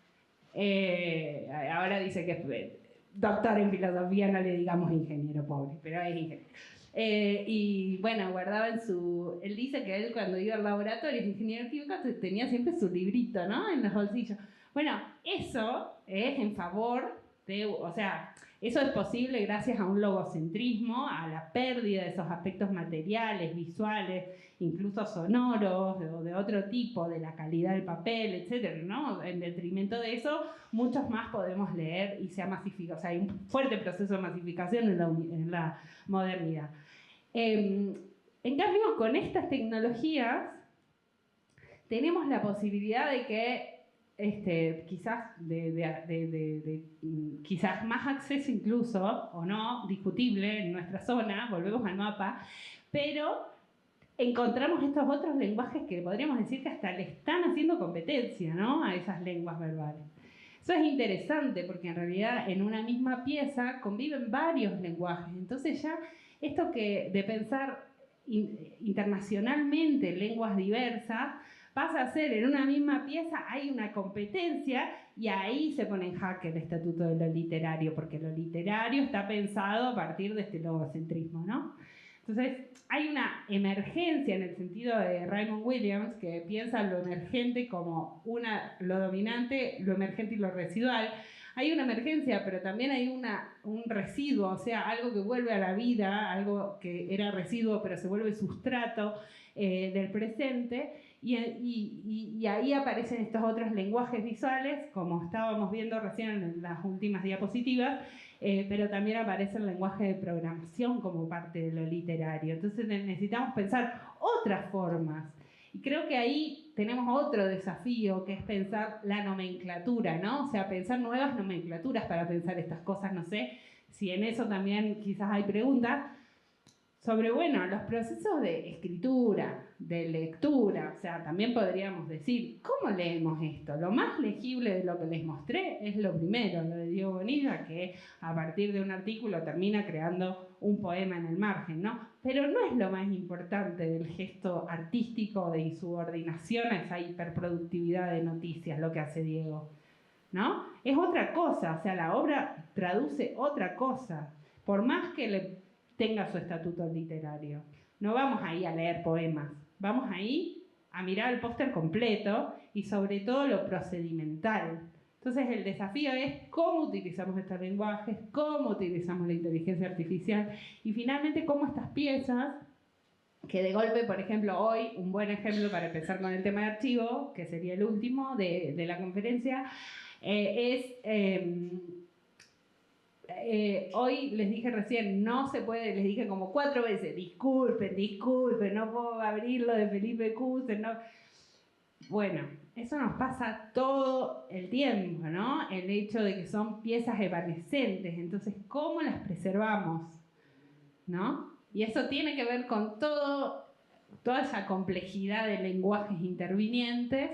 Ahora dice que es doctor en filosofía, no le digamos ingeniero, pobre, pero es ingeniero. Y bueno, guardaba él dice que él cuando iba al laboratorio de ingeniero químico tenía siempre su librito, ¿no? En los bolsillos. Bueno, eso es en favor de, o sea, eso es posible gracias a un logocentrismo, a la pérdida de esos aspectos materiales, visuales, incluso sonoros o de otro tipo, de la calidad del papel, etcétera, ¿no? En detrimento de eso, muchos más podemos leer y se ha masificado. O sea, hay un fuerte proceso de masificación en la modernidad. En cambio, con estas tecnologías tenemos la posibilidad de que quizás quizás más acceso incluso, o no, discutible en nuestra zona, volvemos al mapa, pero encontramos estos otros lenguajes que podríamos decir que hasta le están haciendo competencia, ¿no? A esas lenguas verbales. Eso es interesante porque en realidad en una misma pieza conviven varios lenguajes, entonces ya esto de pensar internacionalmente lenguas diversas pasa a ser en una misma pieza, hay una competencia y ahí se pone en jaque el estatuto de lo literario, porque lo literario está pensado a partir de este logocentrismo, ¿no? Entonces, hay una emergencia en el sentido de Raymond Williams, que piensa lo emergente como lo dominante, lo emergente y lo residual. Hay una emergencia, pero también hay un residuo, o sea, algo que vuelve a la vida, algo que era residuo, pero se vuelve sustrato del presente. Y ahí aparecen estos otros lenguajes visuales, como estábamos viendo recién en las últimas diapositivas, pero también aparece el lenguaje de programación como parte de lo literario. Entonces necesitamos pensar otras formas. Y creo que ahí tenemos otro desafío, que es pensar la nomenclatura, ¿no? O sea, pensar nuevas nomenclaturas para pensar estas cosas. No sé si en eso también quizás hay preguntas sobre, bueno, los procesos de escritura, de lectura. O sea, también podríamos decir, ¿cómo leemos esto? Lo más legible de lo que les mostré es lo primero, lo de Diego Bonilla, que a partir de un artículo termina creando un poema en el margen, ¿no? Pero no es lo más importante del gesto artístico de insubordinación a esa hiperproductividad de noticias, lo que hace Diego, ¿no? Es otra cosa, o sea, la obra traduce otra cosa. Por más que tenga su estatuto literario. No vamos ahí a leer poemas, vamos ahí a mirar el póster completo y sobre todo lo procedimental. Entonces el desafío es cómo utilizamos estos lenguajes, cómo utilizamos la inteligencia artificial y finalmente cómo estas piezas, que de golpe, por ejemplo, hoy, un buen ejemplo para empezar con el tema de archivo, que sería el último de la conferencia, hoy les dije recién, no se puede, les dije como 4 veces, disculpen, no puedo abrirlo de Felipe Kusen, no. Bueno, eso nos pasa todo el tiempo, ¿no? El hecho de que son piezas evanescentes, entonces, ¿cómo las preservamos? ¿No? Y eso tiene que ver con toda esa complejidad de lenguajes intervinientes,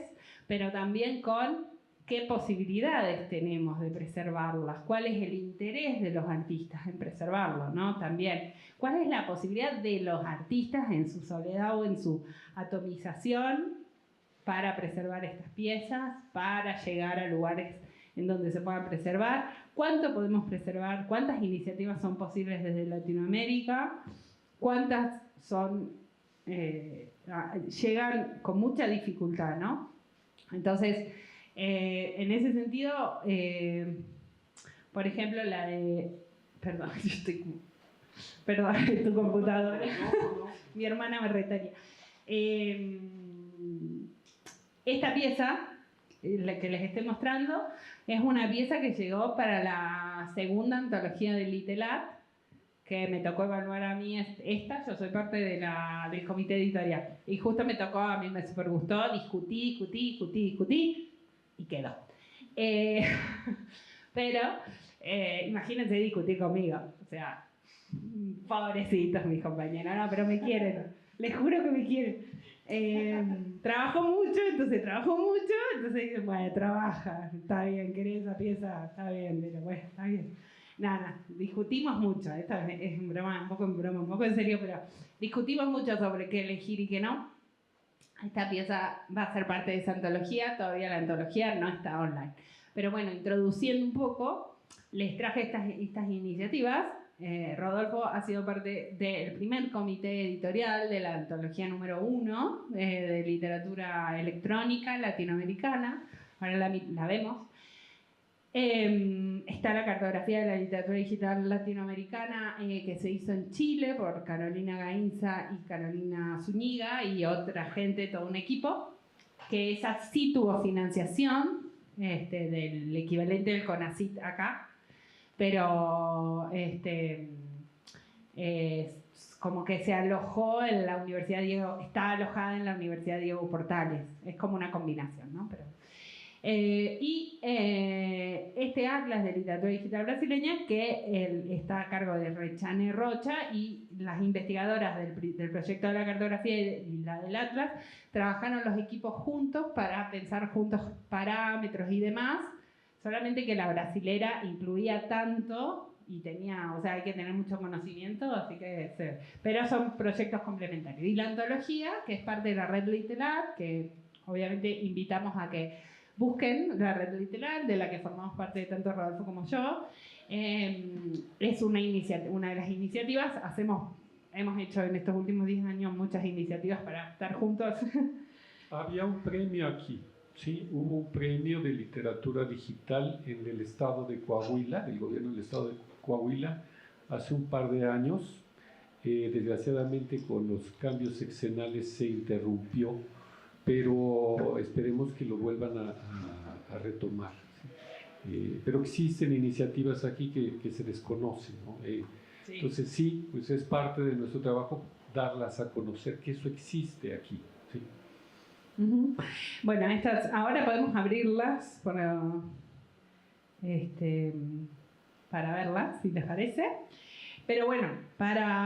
pero también con qué posibilidades tenemos de preservarlas, cuál es el interés de los artistas en preservarlo, ¿no? También, cuál es la posibilidad de los artistas en su soledad o en su atomización para preservar estas piezas, para llegar a lugares en donde se puedan preservar, cuánto podemos preservar, cuántas iniciativas son posibles desde Latinoamérica, cuántas son, llegan con mucha dificultad, ¿no? Entonces, en ese sentido, por ejemplo, la de... Perdón, yo estoy... Perdón, tu computadora. Mi hermana me retaría. Esta pieza, la que les estoy mostrando, es una pieza que llegó para la segunda antología del Litelat, que me tocó evaluar a mí esta, yo soy parte del comité editorial. Y justo me tocó, a mí me super gustó, discutí, y quedó. Pero, imagínense discutir conmigo, o sea, pobrecitos mis compañeros, no, pero me quieren, les juro que me quieren. Trabajo mucho, entonces dicen, bueno, trabaja, está bien, querés esa pieza, está bien, pero bueno, está bien. Nada, discutimos mucho, esto es un poco en serio, pero discutimos mucho sobre qué elegir y qué no. Esta pieza va a ser parte de esa antología, todavía la antología no está online. Pero bueno, introduciendo un poco, les traje estas iniciativas. Rodolfo ha sido parte del primer comité editorial de la antología número 1 de literatura electrónica latinoamericana. Ahora la vemos. Está la cartografía de la literatura digital latinoamericana que se hizo en Chile por Carolina Gainza y Carolina Zúñiga y otra gente, todo un equipo, que esa sí tuvo financiación del equivalente del CONACYT acá, pero como que se alojó en la Universidad Diego, está alojada en la Universidad Diego Portales, es como una combinación, ¿no? Pero, este atlas de literatura digital brasileña que está a cargo de Rechane Rocha y las investigadoras del proyecto de la cartografía y la del atlas trabajaron los equipos juntos para pensar juntos parámetros y demás, solamente que la brasilera incluía tanto y tenía, o sea, hay que tener mucho conocimiento, así que pero son proyectos complementarios. Y la antología, que es parte de la red Litelat, que obviamente invitamos a que busquen la red Litelat, de la que formamos parte tanto Rodolfo como yo. Es una de las iniciativas. Hemos hecho en estos últimos 10 años muchas iniciativas para estar juntos. Había un premio aquí, ¿sí? Hubo un premio de literatura digital en el estado de Coahuila, del gobierno del estado de Coahuila, hace un par de años. Desgraciadamente con los cambios sexenales se interrumpió, pero esperemos que lo vuelvan a retomar. Pero existen iniciativas aquí que se desconocen, ¿no? Sí. Entonces sí, pues es parte de nuestro trabajo darlas a conocer, que eso existe aquí, ¿sí? Bueno, ahora podemos abrirlas para verlas, si les parece. Pero bueno,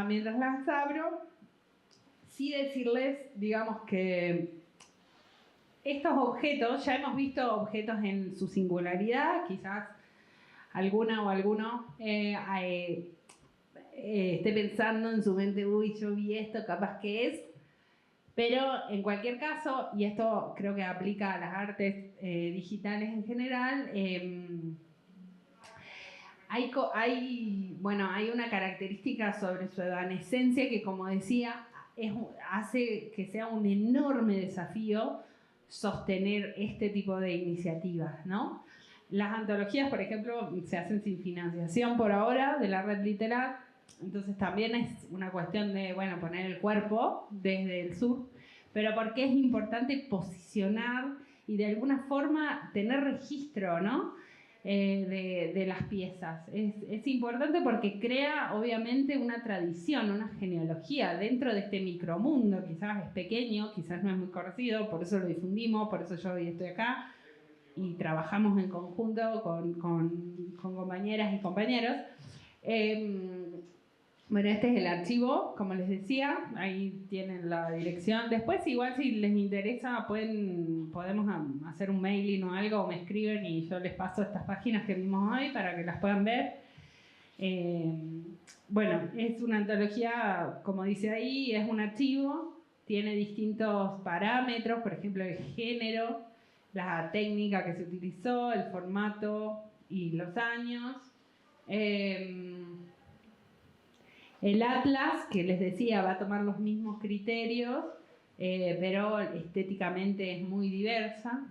mientras las abro, sí decirles, digamos que estos objetos, ya hemos visto objetos en su singularidad, quizás alguna o alguno esté pensando en su mente, uy, yo vi esto, capaz que es. Pero en cualquier caso, y esto creo que aplica a las artes digitales en general, hay una característica sobre su evanescencia que, como decía, hace que sea un enorme desafío sostener este tipo de iniciativas, ¿no? Las antologías, por ejemplo, se hacen sin financiación por ahora de la Red Literat, entonces también es una cuestión de, bueno, poner el cuerpo desde el sur, pero porque es importante posicionar y de alguna forma tener registro, ¿no? De las piezas. Es importante porque crea obviamente una tradición, una genealogía dentro de este micromundo. Quizás es pequeño, quizás no es muy conocido, por eso lo difundimos, por eso yo hoy estoy acá y trabajamos en conjunto con compañeras y compañeros. Bueno, este es el archivo, como les decía, ahí tienen la dirección. Después, igual si les interesa, podemos hacer un mailing o algo, o me escriben y yo les paso estas páginas que vimos hoy para que las puedan ver. Bueno, es una antología, como dice ahí, es un archivo, tiene distintos parámetros, por ejemplo, el género, la técnica que se utilizó, el formato y los años. El atlas, que les decía, va a tomar los mismos criterios, pero estéticamente es muy diversa.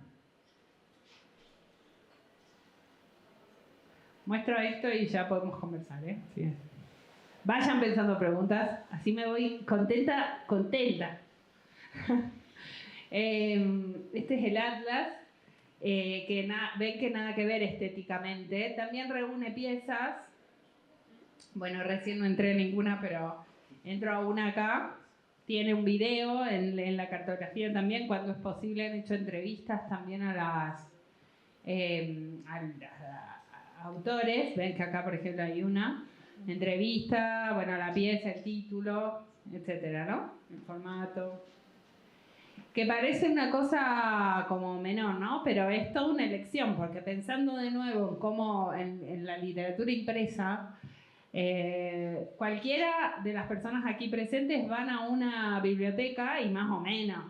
Muestro esto y ya podemos conversar, ¿eh? Sí. Vayan pensando preguntas, así me voy contenta. Este es el atlas, ven que nada que ver estéticamente. También reúne piezas. Bueno, recién no entré en ninguna, pero entro a una acá. Tiene un video en la cartografía también, cuando es posible. Han hecho entrevistas también a autores. Ven que acá, por ejemplo, hay una entrevista, bueno, la pieza, el título, etcétera, ¿no? El formato. Que parece una cosa como menor, ¿no? Pero es toda una elección, porque pensando de nuevo en cómo en la literatura impresa, cualquiera de las personas aquí presentes van a una biblioteca y más o menos,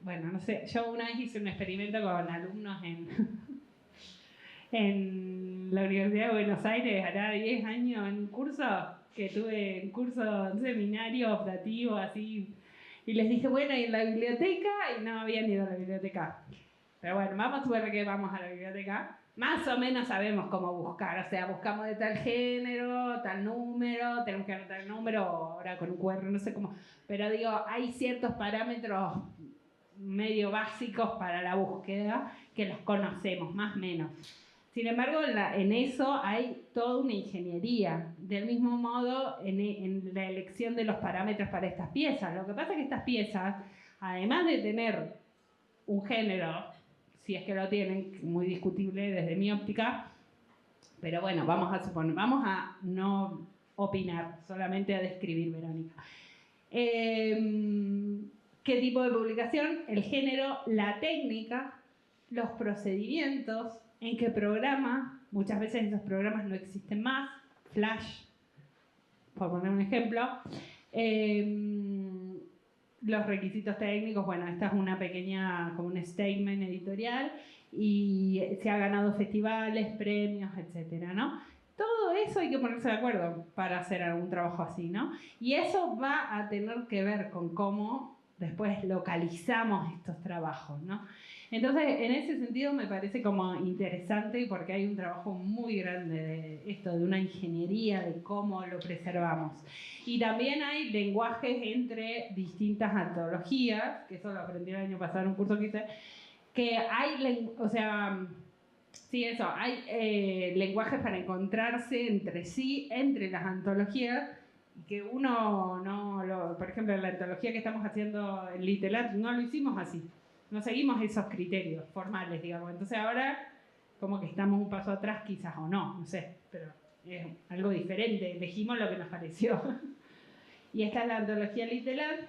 bueno, no sé, yo una vez hice un experimento con alumnos en la Universidad de Buenos Aires, hará 10 años, en un curso que tuve, un seminario optativo así, y les dije, bueno, ¿y en la biblioteca? Y no habían ido a la biblioteca. Pero bueno, vamos a ver que vamos a la biblioteca. Más o menos sabemos cómo buscar, o sea, buscamos de tal género, tal número, tenemos que anotar el número, ahora con un QR, no sé cómo, pero digo, hay ciertos parámetros medio básicos para la búsqueda que los conocemos, más o menos. Sin embargo, en eso hay toda una ingeniería, del mismo modo en la elección de los parámetros para estas piezas. Lo que pasa es que estas piezas, además de tener un género, si es que lo tienen, muy discutible desde mi óptica, pero bueno, vamos a no opinar, solamente a describir, Verónica. ¿Qué tipo de publicación? El género, la técnica, los procedimientos, en qué programa, muchas veces esos programas no existen más, Flash, por poner un ejemplo. Los requisitos técnicos, bueno, esta es una pequeña, como un statement editorial, y se ha ganado festivales, premios, etcétera, ¿no? Todo eso hay que ponerse de acuerdo para hacer algún trabajo así, ¿no? Y eso va a tener que ver con cómo después localizamos estos trabajos, ¿no? Entonces, en ese sentido me parece como interesante porque hay un trabajo muy grande de esto, de una ingeniería de cómo lo preservamos. Y también hay lenguajes entre distintas antologías, que eso lo aprendí el año pasado en un curso que hice, que hay, o sea, sí, eso, hay lenguajes para encontrarse entre sí, entre las antologías, que uno no, por ejemplo, en la antología que estamos haciendo en Literat, no lo hicimos así. No seguimos esos criterios formales, digamos. Entonces ahora como que estamos un paso atrás quizás o no sé, pero es algo diferente, elegimos lo que nos pareció. Y esta es la antología Literat,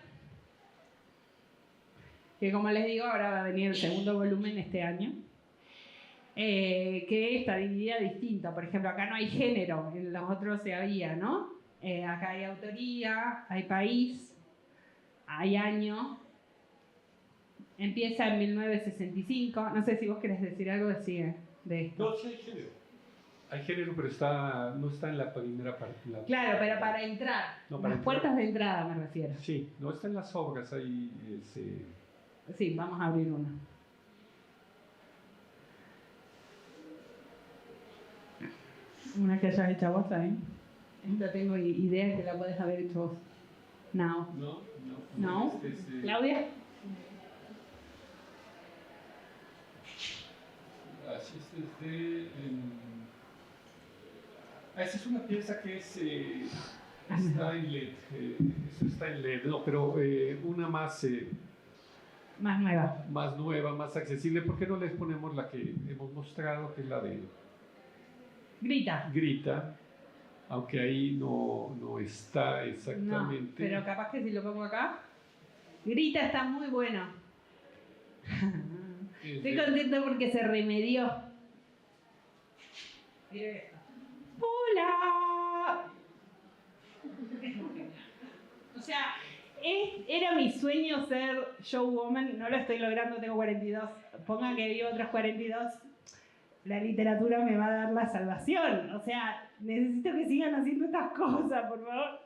que como les digo, ahora va a venir el segundo volumen este año, que está dividida distinto. Por ejemplo, acá no hay género, en los otros se había, ¿no? Acá hay autoría, hay país, hay año. Empieza en 1965. No sé si vos querés decir algo de esto. No, sí, género. Hay género, pero no está en la primera parte. Claro, pero para entrar. No, para las entrar. Puertas de entrada me refiero. Sí, no está en las obras, ahí Sí, vamos a abrir una. Una que hayas hecho vos ahí. Esta tengo idea que la puedes haber hecho vos. No. ¿No? ¿Claudia? Así esta es una pieza que está en LED. Eso está en LED, no, pero una más nueva. Más nueva, más accesible. ¿Por qué no les ponemos la que hemos mostrado, que es la de Grita? Aunque ahí no está exactamente. No, pero capaz que si lo pongo acá. Grita está muy bueno. Estoy contento porque se remedió. ¡Hola! O sea, era mi sueño ser showwoman, no lo estoy logrando, tengo 42. Pongan que vivo otros 42. La literatura me va a dar la salvación. O sea, necesito que sigan haciendo estas cosas, por favor.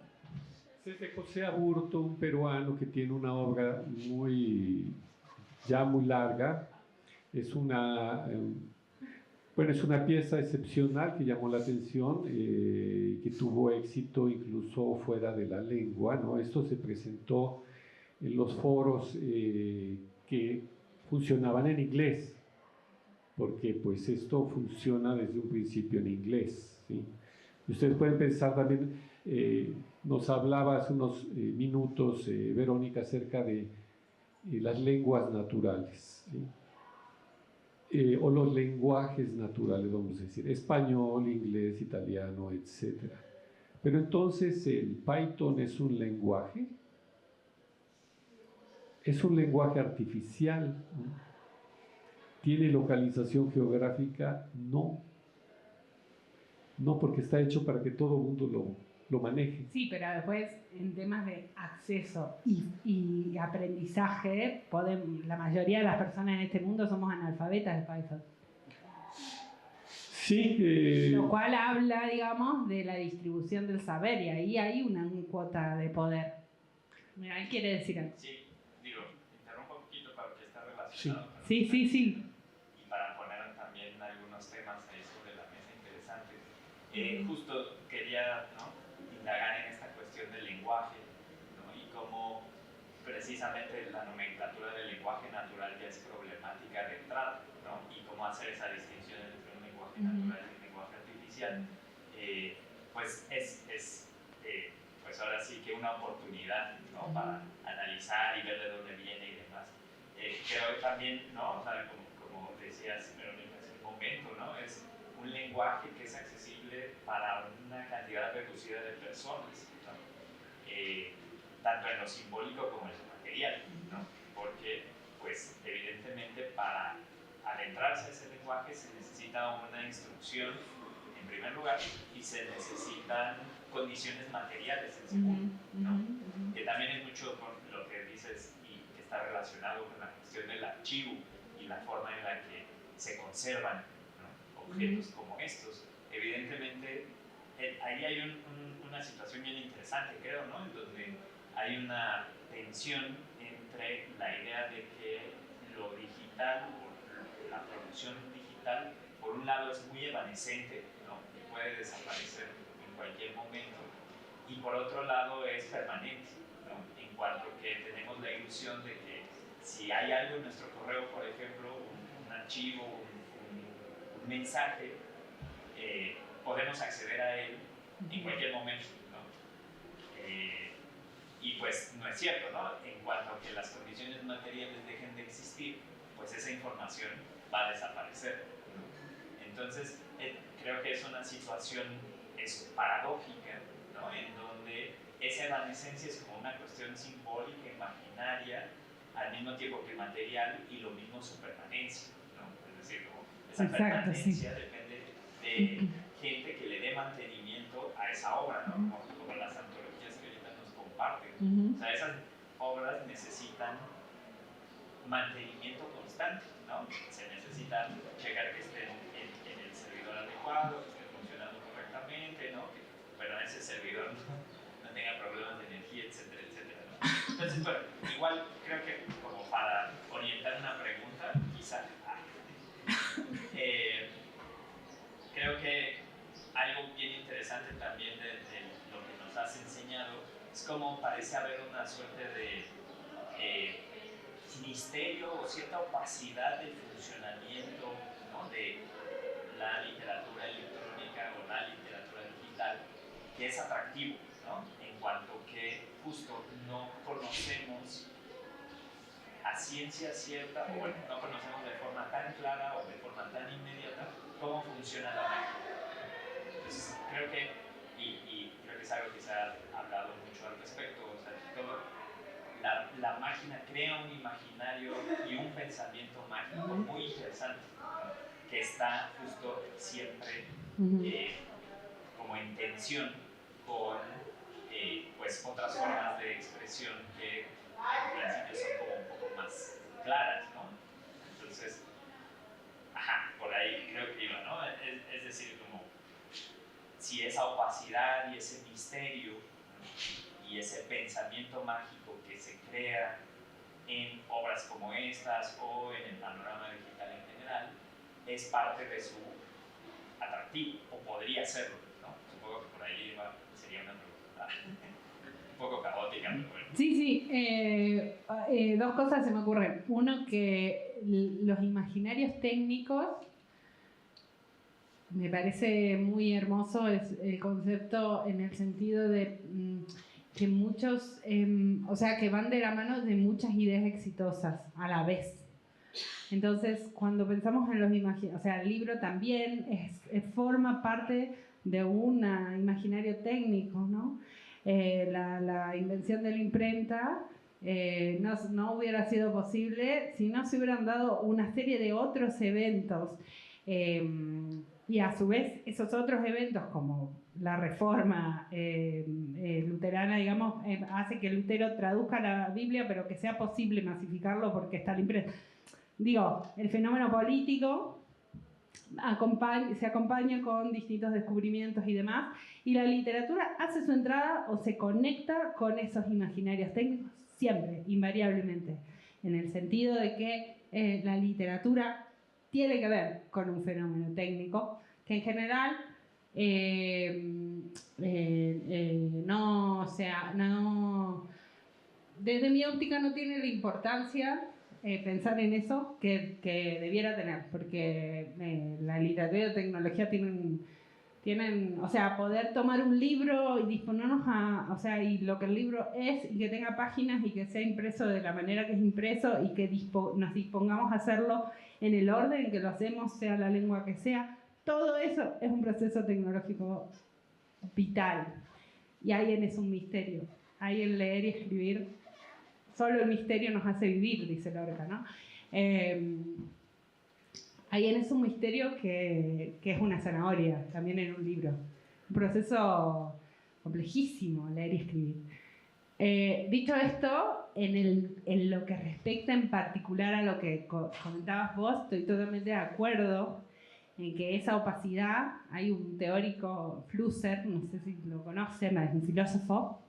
Es de José Aburto, un peruano que tiene una obra muy larga. Es una pieza excepcional que llamó la atención, que tuvo éxito incluso fuera de la lengua, ¿no? Esto se presentó en los foros que funcionaban en inglés, porque pues esto funciona desde un principio en inglés, ¿sí? Ustedes pueden pensar también, nos hablaba hace unos minutos Verónica acerca de las lenguas naturales, ¿sí? O los lenguajes naturales, vamos a decir, español, inglés, italiano, etc. Pero entonces el Python es un lenguaje artificial, ¿no? ¿Tiene localización geográfica? No, porque está hecho para que todo el mundo lo maneje. Sí, pero después en temas de acceso y aprendizaje, la mayoría de las personas en este mundo somos analfabetas de Python. Sí. Lo cual habla, digamos, de la distribución del saber, y ahí hay una cuota de poder. Mira, él quiere decir algo. Sí, interrumpo un poquito porque está relacionado. Sí. Y para poner también algunos temas ahí sobre la mesa interesantes. Justo quería, ¿no?, indagar en esta cuestión del lenguaje, ¿no?, y cómo precisamente la nomenclatura del lenguaje natural ya es problemática de entrada, ¿no?, y cómo hacer esa distinción entre un lenguaje natural y un lenguaje artificial, pues pues ahora sí que una oportunidad, ¿no?, para analizar y ver de dónde viene y demás. Creo también, ¿no?, o sea, como decías, Verónica, hace un momento, ¿no?, es un lenguaje que es accesible para una cantidad reducida de personas, ¿no?, tanto en lo simbólico como en lo material, ¿no?, porque pues evidentemente para adentrarse a ese lenguaje se necesita una instrucción en primer lugar y se necesitan condiciones materiales en segundo, ¿no? Que también es mucho con lo que dices y que está relacionado con la cuestión del archivo y la forma en la que se conservan, ¿no?, objetos como estos. Evidentemente, ahí hay una situación bien interesante, creo, ¿no?, en donde hay una tensión entre la idea de que lo digital o la producción digital, por un lado, es muy evanescente, ¿no?, y puede desaparecer en cualquier momento, y por otro lado es permanente, ¿no?, en cuanto que tenemos la ilusión de que si hay algo en nuestro correo, por ejemplo, un archivo, un mensaje, podemos acceder a él en cualquier momento, ¿no? Y pues no es cierto, ¿no? En cuanto a que las condiciones materiales dejen de existir, pues esa información va a desaparecer, ¿no? Entonces, creo que es una situación paradójica, ¿no?, en donde esa evanescencia es como una cuestión simbólica, imaginaria, al mismo tiempo que material, y lo mismo su permanencia, ¿no? Es decir, como esa permanencia depende de gente que le dé mantenimiento a esa obra, ¿no?, como las antologías que ahorita nos comparten. O sea, esas obras necesitan mantenimiento constante, ¿no? Se necesita checar que estén en el servidor adecuado, que estén problemas de energía, etcétera, etcétera, ¿no? Entonces, bueno, igual creo que como para orientar una pregunta, quizá, creo que algo bien interesante también de lo que nos has enseñado es cómo parece haber una suerte de misterio o cierta opacidad del funcionamiento, ¿no?, de la literatura electrónica o la literatura digital, que es atractivo, ¿no?, en cuanto que justo no conocemos a ciencia cierta, o bueno, no conocemos de forma tan clara o de forma tan inmediata cómo funciona la máquina. Entonces, creo que, y creo que es algo que se ha hablado mucho al respecto, o sea, todo, la máquina crea un imaginario y un pensamiento mágico muy interesante, ¿no?, que está justo siempre como en tensión con pues otras formas de expresión que en principio son como un poco más claras, ¿no? Entonces, por ahí creo que iba, ¿no? Es decir, como si esa opacidad y ese misterio, ¿no?, y ese pensamiento mágico que se crea en obras como estas o en el panorama digital en general es parte de su atractivo, o podría serlo, ¿no? Supongo que por ahí sería una pregunta un poco caótica, pero bueno. Sí, dos cosas se me ocurren. Uno, que los imaginarios técnicos, me parece muy hermoso el concepto en el sentido de que muchos, o sea, que van de la mano de muchas ideas exitosas a la vez. Entonces, cuando pensamos en los imaginarios, o sea, el libro también forma parte de un imaginario técnico, ¿no? La invención de la imprenta no hubiera sido posible si no se hubieran dado una serie de otros eventos. Y a su vez, esos otros eventos, como la reforma luterana, digamos, hace que Lutero traduzca la Biblia, pero que sea posible masificarlo porque está la imprenta. Digo, el fenómeno político se acompaña con distintos descubrimientos y demás, y la literatura hace su entrada o se conecta con esos imaginarios técnicos siempre, invariablemente, en el sentido de que la literatura tiene que ver con un fenómeno técnico que en general desde mi óptica no tiene la importancia pensar en eso que debiera tener, porque la literatura y la tecnología tienen, o sea, poder tomar un libro y disponernos o sea, y lo que el libro es, y que tenga páginas y que sea impreso de la manera que es impreso y que nos dispongamos a hacerlo en el orden en que lo hacemos, sea la lengua que sea, todo eso es un proceso tecnológico vital. Y ahí es un misterio. Ahí en leer y escribir, solo el misterio nos hace vivir, dice Lorca, ¿no? Ahí es un misterio que es una zanahoria, también en un libro. Un proceso complejísimo, leer y escribir. Dicho esto, en lo que respecta en particular a lo que comentabas vos, estoy totalmente de acuerdo en que esa opacidad, hay un teórico, Flusser, no sé si lo conocen, es un filósofo,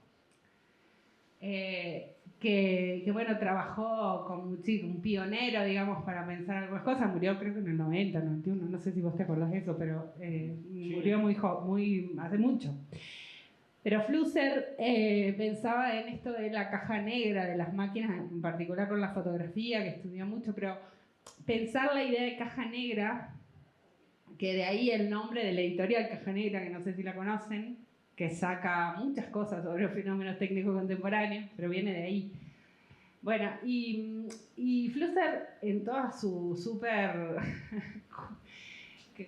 que bueno, trabajó como un pionero, digamos, para pensar algunas cosas. Murió creo que en el 90, 91, no sé si vos te acordás de eso, pero murió muy hace mucho. Pero Flusser pensaba en esto de la caja negra de las máquinas, en particular con la fotografía, que estudió mucho, pero pensar la idea de caja negra, que de ahí el nombre de la editorial Caja Negra, que no sé si la conocen, que saca muchas cosas sobre los fenómenos técnicos contemporáneos, pero viene de ahí. Bueno, y Flusser, en toda su súper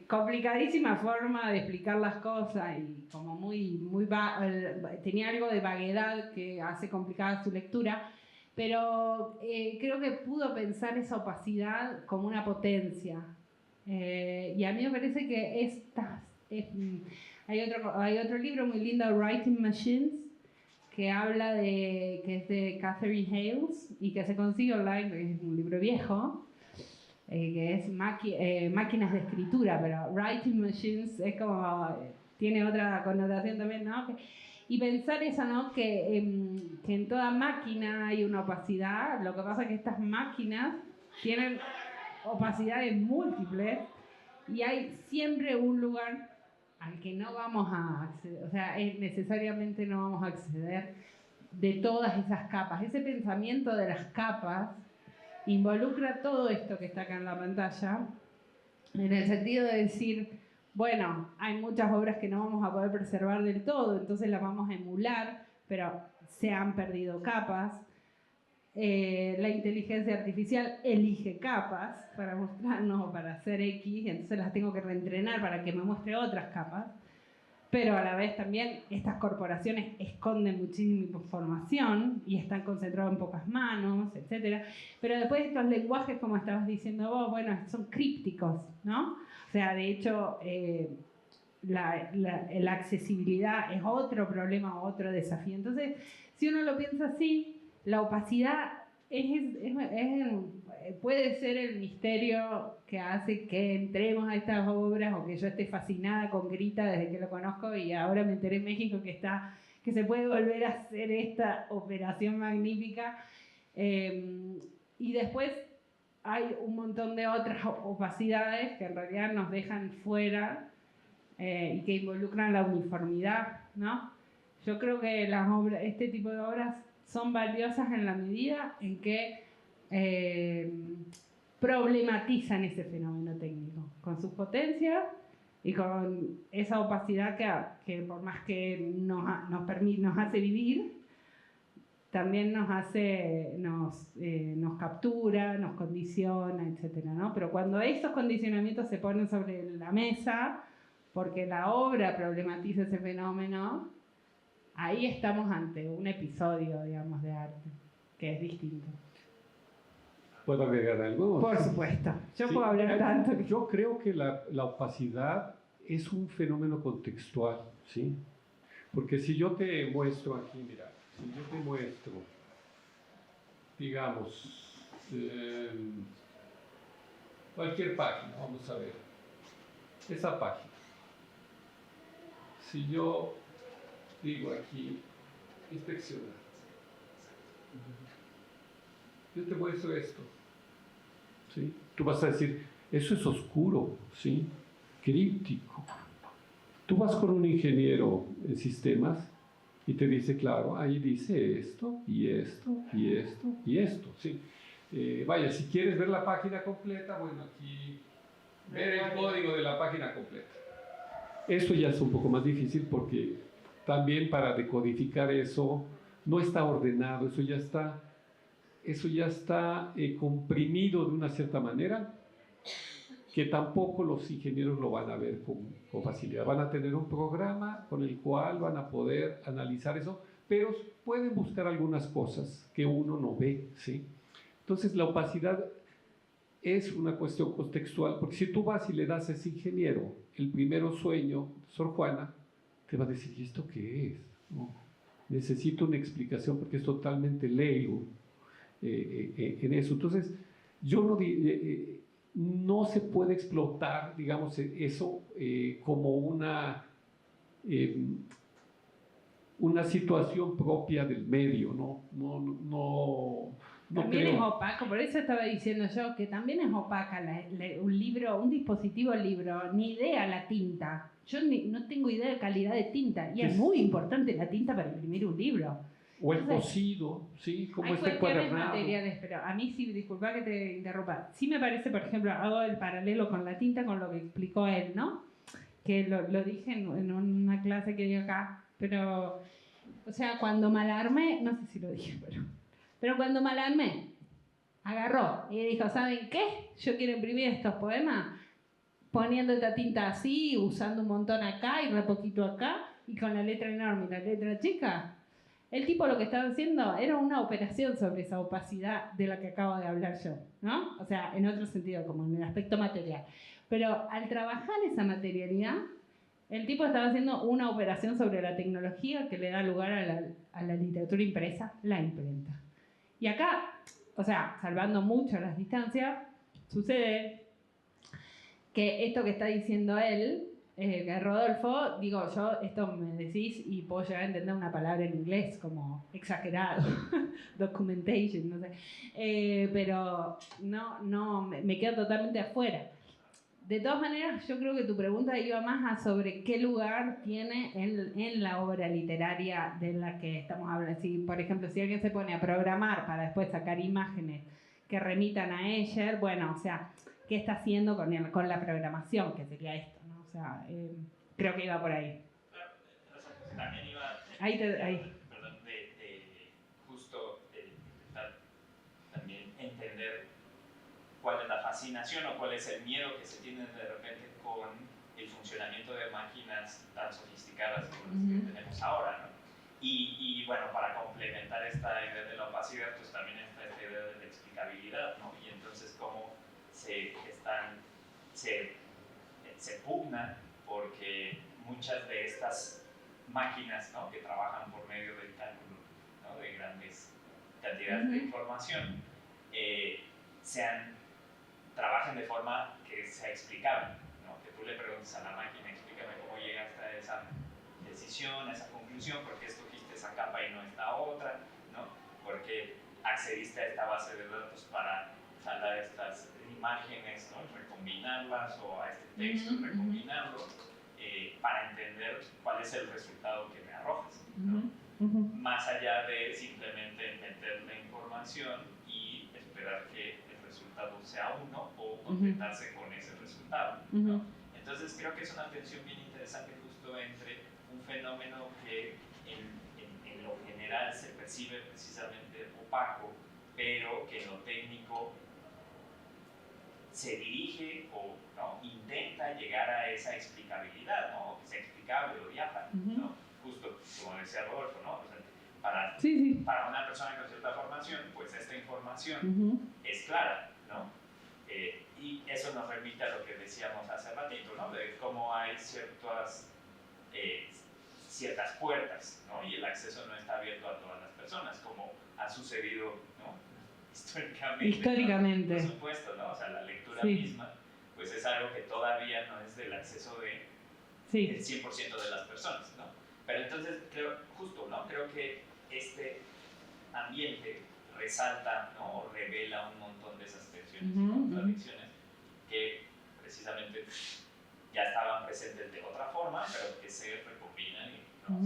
complicadísima forma de explicar las cosas y como tenía algo de vaguedad que hace complicada su lectura, pero creo que pudo pensar esa opacidad como una potencia. Y a mí me parece que hay otro libro muy lindo, Writing Machines, que habla que es de Catherine Hales y que se consigue online, es un libro viejo, que es máquinas de escritura, pero Writing Machines es como, tiene otra connotación también, ¿no? Y pensar eso, ¿no? Que en toda máquina hay una opacidad. Lo que pasa es que estas máquinas tienen opacidades múltiples y hay siempre un lugar al que no vamos a acceder, o sea, necesariamente no vamos a acceder de todas esas capas. Ese pensamiento de las capas involucra todo esto que está acá en la pantalla, en el sentido de decir, bueno, hay muchas obras que no vamos a poder preservar del todo, entonces las vamos a emular, pero se han perdido capas. La inteligencia artificial elige capas para mostrarnos o para hacer X, entonces las tengo que reentrenar para que me muestre otras capas. Pero a la vez también estas corporaciones esconden muchísima información y están concentrados en pocas manos, etc. Pero después estos lenguajes, como estabas diciendo vos, bueno, son crípticos, ¿no? O sea, de hecho, la accesibilidad es otro problema, otro desafío. Entonces, si uno lo piensa así, la opacidad puede ser el misterio que hace que entremos a estas obras o que yo esté fascinada con Grita desde que lo conozco y ahora me enteré en México que se puede volver a hacer esta operación magnífica. Y después hay un montón de otras opacidades que en realidad nos dejan fuera y que involucran la uniformidad, ¿no? Yo creo que este tipo de obras son valiosas en la medida en que problematizan ese fenómeno técnico, con sus potencias y con esa opacidad que por más que nos hace vivir, también nos captura, nos condiciona, etcétera, ¿no? Pero cuando esos condicionamientos se ponen sobre la mesa, porque la obra problematiza ese fenómeno, ahí estamos ante un episodio, digamos, de arte, que es distinto. ¿Puedo agregar algo? Por supuesto. Yo Sí, puedo hablar tanto. Yo creo que la opacidad es un fenómeno contextual, ¿sí? Porque si yo te muestro aquí, mira, si yo te muestro, digamos, cualquier página, vamos a ver, esa página. Si yo digo aquí, inspeccionar, yo te muestro esto, ¿sí? Tú vas a decir, eso es oscuro, ¿sí? Críptico. Tú vas con un ingeniero en sistemas y te dice, claro, ahí dice esto, y esto, y esto, y esto, ¿sí? Vaya, si quieres ver la página completa, bueno, aquí, ver el código de la página completa. Eso ya es un poco más difícil porque también para decodificar eso no está ordenado, eso ya está comprimido de una cierta manera que tampoco los ingenieros lo van a ver con facilidad. Van a tener un programa con el cual van a poder analizar eso, pero pueden buscar algunas cosas que uno no ve, ¿sí? Entonces la opacidad es una cuestión contextual, porque si tú vas y le das a ese ingeniero el primero sueño, Sor Juana, te va a decir, ¿y esto qué es? ¿No? Necesito una explicación porque es totalmente lego en eso. Entonces, yo no se puede explotar, digamos, eso como una situación propia del medio, ¿no? También es opaco, por eso estaba diciendo yo que también es opaca un dispositivo libro, ni idea la tinta. Yo no tengo idea de calidad de tinta y es muy importante la tinta para imprimir un libro. O el cosido, ¿sí? Como este cuadernado. Materiales, pero a mí sí, disculpa que te interrumpa, sí me parece, por ejemplo, hago el paralelo con la tinta con lo que explicó él, ¿no? Que lo dije en una clase que dio acá, pero, o sea, cuando Mallarmé, no sé si lo dije, pero cuando Mallarmé agarró y dijo, ¿saben qué? Yo quiero imprimir estos poemas poniendo esta tinta así, usando un montón acá y re poquito acá, y con la letra enorme y la letra chica. El tipo lo que estaba haciendo era una operación sobre esa opacidad de la que acabo de hablar yo, ¿no? O sea, en otro sentido, como en el aspecto material. Pero al trabajar esa materialidad, el tipo estaba haciendo una operación sobre la tecnología que le da lugar a la literatura impresa, la imprenta. Y acá, o sea, salvando mucho las distancias, sucede que esto que está diciendo él Rodolfo, digo, yo esto me decís y puedo llegar a entender una palabra en inglés como exagerado, documentation, no sé, pero no, me quedo totalmente afuera. De todas maneras, yo creo que tu pregunta iba más a sobre qué lugar tiene en la obra literaria de la que estamos hablando. Si, por ejemplo, si alguien se pone a programar para después sacar imágenes que remitan a Escher, bueno, o sea, ¿qué está haciendo con la programación? Que sería esto, ¿no? O sea, creo que iba por ahí. También iba... Ahí. Perdón, justo también entender cuál es la fascinación o cuál es el miedo que se tiene de repente con el funcionamiento de máquinas tan sofisticadas como las que tenemos ahora, ¿no? Y bueno, para complementar esta idea de la opacidad, pues también está esta idea de la explicabilidad, ¿no? Y entonces cómo se pugna porque muchas de estas máquinas, ¿no?, que trabajan por medio del cálculo, ¿no?, de grandes cantidades de información, trabajen de forma que sea explicable, ¿no? Que tú le preguntes a la máquina, explícame cómo llegaste a esa decisión, a esa conclusión, por qué escogiste esa capa y no esta otra, ¿no? Por qué accediste a esta base de datos para jalar estas imágenes, ¿no?, recombinarlas, o a este texto, recombinarlo, para entender cuál es el resultado que me arrojas, ¿no? Más allá de simplemente meter la información y esperar que el resultado sea uno o contentarse con ese resultado, ¿no? Entonces creo que es una tensión bien interesante justo entre un fenómeno que en lo general se percibe precisamente opaco, pero que en lo técnico se dirige o, ¿no?, intenta llegar a esa explicabilidad, ¿no?, que sea explicable o diáfana, ¿no? Justo como decía Rodolfo, ¿no? O sea, para una persona con cierta formación, pues esta información es clara, ¿no? Y eso nos remite a lo que decíamos hace ratito, ¿no?, de cómo hay ciertas puertas, ¿no?, y el acceso no está abierto a todas las personas, como ha sucedido, ¿no?, históricamente. Por supuesto, ¿no? O sea, la lectura misma, pues es algo que todavía no es del acceso del 100% de las personas, ¿no? Pero entonces creo que este ambiente resalta, ¿no?, o revela un montón de esas tensiones y contradicciones que precisamente ya estaban presentes de otra forma, pero que se recombinan y, ¿no?,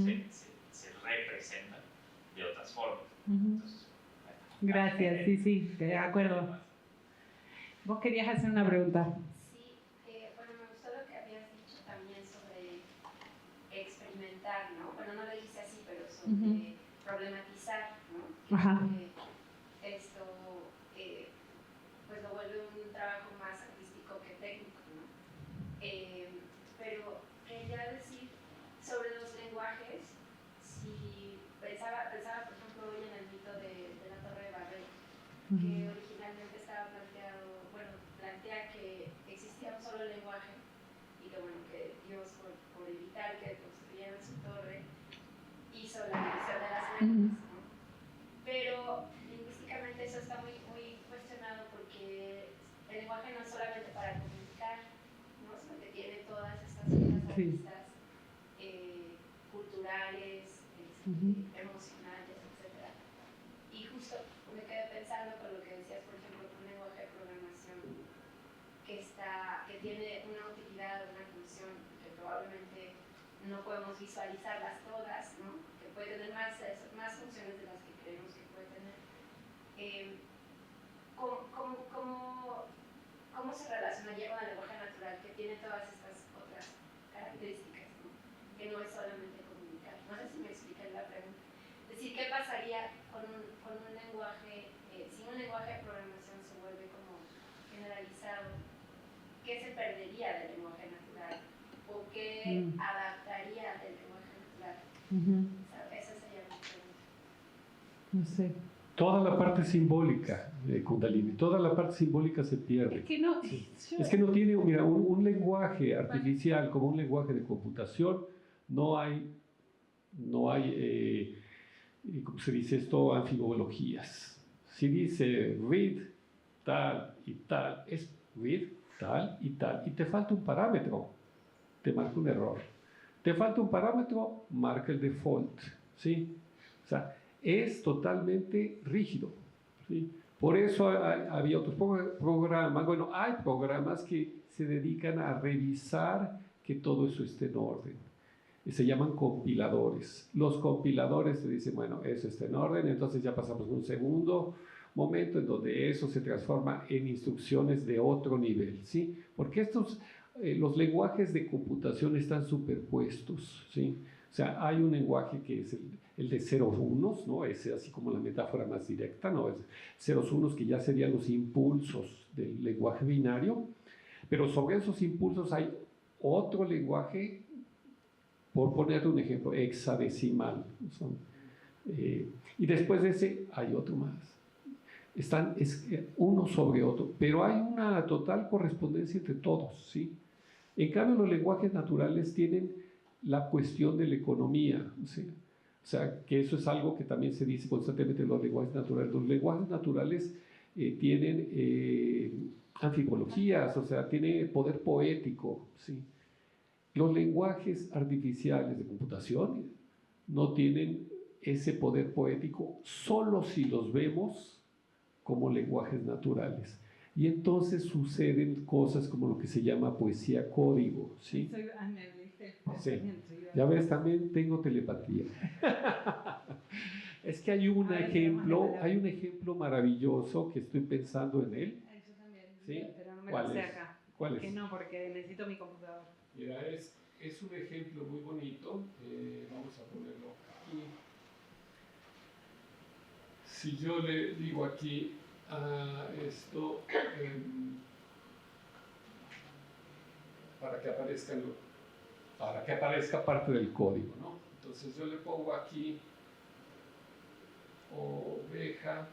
se representan de otras formas. Entonces, gracias, sí, de acuerdo. ¿Vos querías hacer una pregunta? Sí, bueno, me gustó lo que habías dicho también sobre experimentar, ¿no? Bueno, no lo hice así, pero sobre problematizar, ¿no? Esto pues lo vuelve un trabajo más artístico que técnico, ¿no? Pero quería decir sobre los lenguajes, si pensaba por ejemplo, hoy en el mito de la Torre de Babel, que originalmente estaba plantea que existía un solo lenguaje y que, bueno, que Dios, por evitar que construyeran su torre, hizo la división de las lenguas, ¿no? Pero lingüísticamente eso está muy, muy cuestionado, porque el lenguaje no es solamente para comunicar, ¿no?, sino que tiene todas estas otras aristas culturales, emocionales, etc. Y justo me quedé pensando con lo que decías, por ejemplo, con un lenguaje de programación que tiene una utilidad, una función, que probablemente no podemos visualizarlas todas, ¿no?, que puede tener más funciones de las que creemos que puede tener. ¿Cómo se relacionaría con el lenguaje natural, que tiene todas estas otras características, ¿no?, que no es solamente comunicar? No sé si me expliqué la pregunta. Es decir, ¿qué pasaría con un lenguaje, si un lenguaje de programación se vuelve como generalizado? ¿Qué se perdería del lenguaje natural? ¿O qué adaptaría del lenguaje natural? Esa sería mi pregunta. No sé. Toda la parte simbólica de Kundalini, toda la parte simbólica se pierde. Es que no, es que no tiene, mira, un lenguaje artificial como un lenguaje de computación, no hay ¿cómo se dice esto? Anfibologías. Si dice read tal y tal, es read tal, y te falta un parámetro. te marca un error. Te falta un parámetro, marca el default, ¿sí? O sea, es totalmente rígido, ¿sí? Por eso había otros programas, bueno, hay programas que se dedican a revisar que todo eso esté en orden. Se llaman compiladores. Los compiladores te dicen, bueno, eso está en orden, entonces ya pasamos a un segundo momento en donde eso se transforma en instrucciones de otro nivel, ¿sí? Porque los lenguajes de computación están superpuestos, ¿sí? O sea, hay un lenguaje que es el de ceros unos, ¿no? Es así como la metáfora más directa, ¿no? Es ceros unos que ya serían los impulsos del lenguaje binario, pero sobre esos impulsos hay otro lenguaje, por ponerte un ejemplo, hexadecimal. Y después de ese hay otro más. Están uno sobre otro, pero hay una total correspondencia entre todos, ¿sí? En cambio, los lenguajes naturales tienen la cuestión de la economía, ¿sí? O sea, que eso es algo que también se dice constantemente en los lenguajes naturales. Los lenguajes naturales tienen anfipologías, o sea, tienen poder poético, ¿sí? Los lenguajes artificiales de computación no tienen ese poder poético solo si los vemos como lenguajes naturales. Y entonces suceden cosas como lo que se llama poesía código, ¿sí? Sí. Ya ves, también tengo telepatía. Es que hay un ejemplo maravilloso que estoy pensando en él. Yo también, ¿Sí? pero no me ¿Cuál lo sé es? acá. ¿Cuál Que es? no, porque necesito mi computador. Mira, es un ejemplo muy bonito. Vamos a ponerlo aquí. Si yo le digo aquí a esto, para que aparezca parte del código, ¿no? Entonces yo le pongo aquí oveja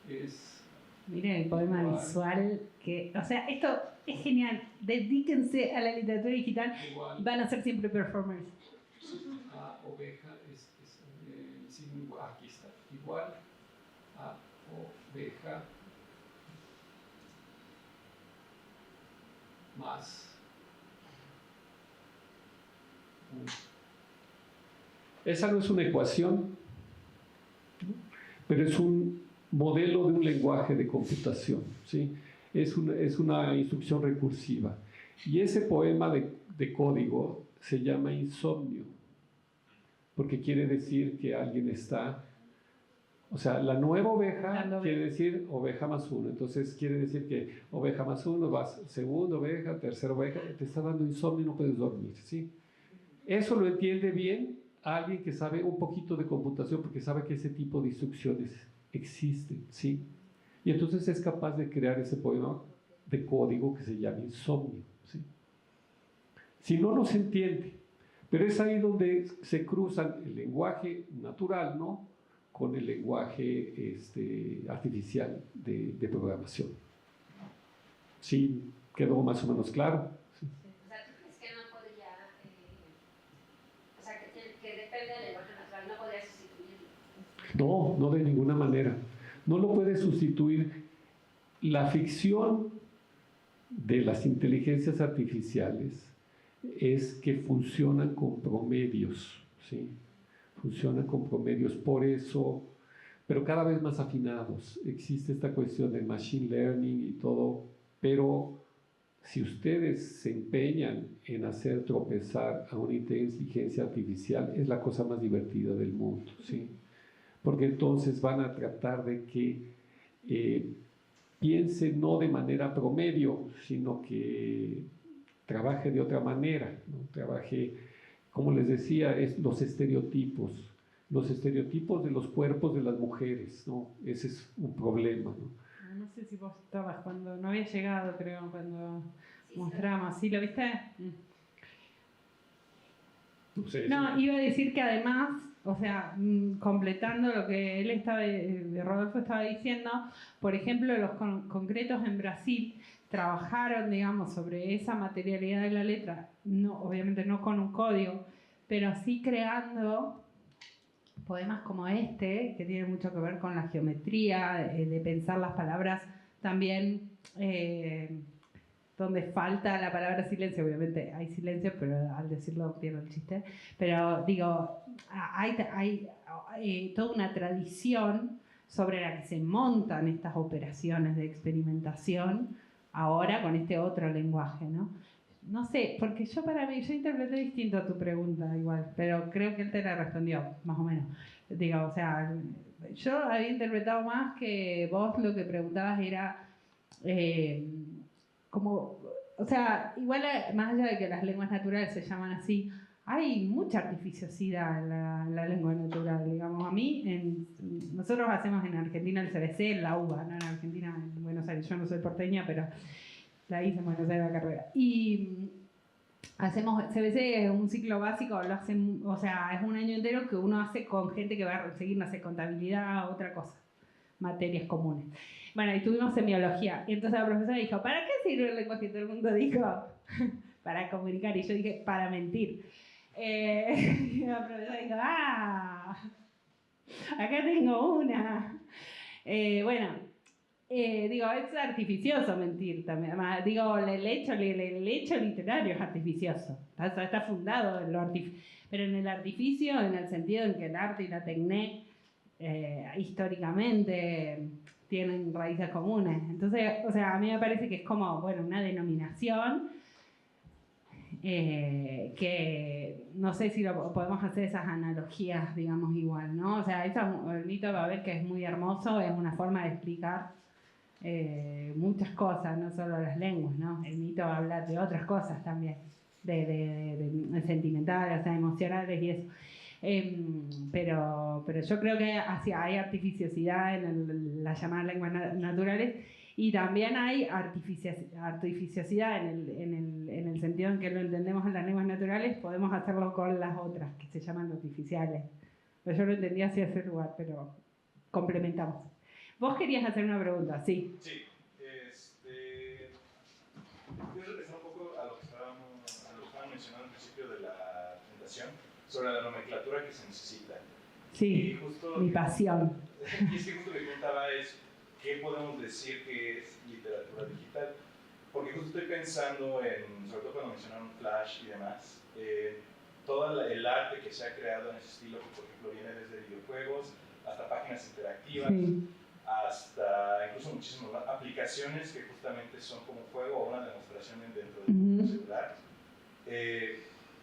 es... Miren el poema visual que, o sea, esto es genial. Dedíquense a la literatura digital y van a ser siempre performers. A oveja es el signo, aquí está, igual a oveja más esa no es una ecuación, pero es un modelo de un lenguaje de computación, ¿sí? Es una instrucción recursiva. Y ese poema de código se llama insomnio, porque quiere decir que alguien está... O sea, la nueva oveja quiere decir oveja más uno. Entonces quiere decir que oveja más uno, vas segunda oveja, tercera oveja, te está dando insomnio y no puedes dormir, ¿sí? Eso lo entiende bien alguien que sabe un poquito de computación, porque sabe que ese tipo de instrucciones existen, ¿sí? Y entonces es capaz de crear ese poema de código que se llama insomnio, ¿sí? Si no, no se entiende. Pero es ahí donde se cruzan el lenguaje natural, ¿no?, con el lenguaje artificial de programación. ¿Sí quedó más o menos claro? Sí. O sea, ¿tú crees que no podría, o sea, que depende del lenguaje natural, no podría sustituirlo? No de ninguna manera. No lo puede sustituir. La ficción de las inteligencias artificiales es que funcionan con promedios, ¿sí? Funcionan con promedios, por eso, pero cada vez más afinados. Existe esta cuestión del machine learning y todo, pero si ustedes se empeñan en hacer tropezar a una inteligencia artificial, es la cosa más divertida del mundo, ¿sí? Porque entonces van a tratar de que piense no de manera promedio, sino que trabaje de otra manera, ¿no? Trabaje, como les decía, los estereotipos de los cuerpos de las mujeres, ¿no? Ese es un problema, ¿no? No sé si vos estabas cuando no había llegado, creo, cuando mostramos. ¿Sí lo viste? No, iba a decir que además, o sea, completando lo que Rodolfo estaba diciendo, por ejemplo, los concretos en Brasil trabajaron, digamos, sobre esa materialidad de la letra, no, obviamente no con un código, pero sí creando poemas como este, que tiene mucho que ver con la geometría, de pensar las palabras también donde falta la palabra silencio. Obviamente hay silencio, pero al decirlo pierdo el chiste. Pero digo, hay toda una tradición sobre la que se montan estas operaciones de experimentación ahora con este otro lenguaje, ¿no? No sé, porque yo interpreté distinto a tu pregunta igual, pero creo que él te la respondió, más o menos. Digo, o sea, yo había interpretado más que vos lo que preguntabas era como, o sea, igual más allá de que las lenguas naturales se llaman así, hay mucha artificiosidad en la lengua natural, digamos. A mí, nosotros hacemos en Argentina el CBC, en la UBA, no en Argentina, en Buenos Aires. Yo no soy porteña, pero la hice en Buenos Aires la carrera. Y hacemos CBC, es un ciclo básico, lo hacen, o sea, es un año entero que uno hace con gente que va a seguir, no sé, contabilidad, otra cosa, materias comunes. Bueno, y tuvimos semiología. Y entonces la profesora dijo, ¿para qué sirve el lenguaje? Y todo el mundo dijo, para comunicar. Y yo dije, para mentir. Y la profesora dijo, acá tengo una. Bueno, digo, es artificioso mentir también. Además, digo, el hecho literario es artificioso. Está fundado en lo artificioso. Pero en el artificio, en el sentido en que el arte y la tecné históricamente tienen raíces comunes. Entonces, o sea, a mí me parece que es como, bueno, una denominación que no sé si podemos hacer esas analogías, digamos, igual, ¿no? O sea, el mito de Babel, que es muy hermoso, es una forma de explicar muchas cosas, no solo las lenguas, ¿no? El mito habla de otras cosas también, de sentimentales, o sea, emocionales y eso. Pero yo creo que hay artificiosidad en las llamadas lenguas naturales, y también hay artificiosidad en el sentido en que lo entendemos en las lenguas naturales, podemos hacerlo con las otras, que se llaman artificiales. Pero yo lo entendía hacia ese lugar, pero complementamos. Vos querías hacer una pregunta, sí. Sí, quiero regresar un poco a lo que estaban mencionando al principio de la presentación, sobre la nomenclatura que se necesita. Sí, mi pasión. Y es que justo lo que preguntaba es, ¿qué podemos decir que es literatura digital? Porque justo estoy pensando en, sobre todo cuando mencionaron Flash y demás, todo el arte que se ha creado en ese estilo, que por ejemplo viene desde videojuegos hasta páginas interactivas, sí, hasta incluso muchísimas aplicaciones que justamente son como un juego o una demostración dentro del celular.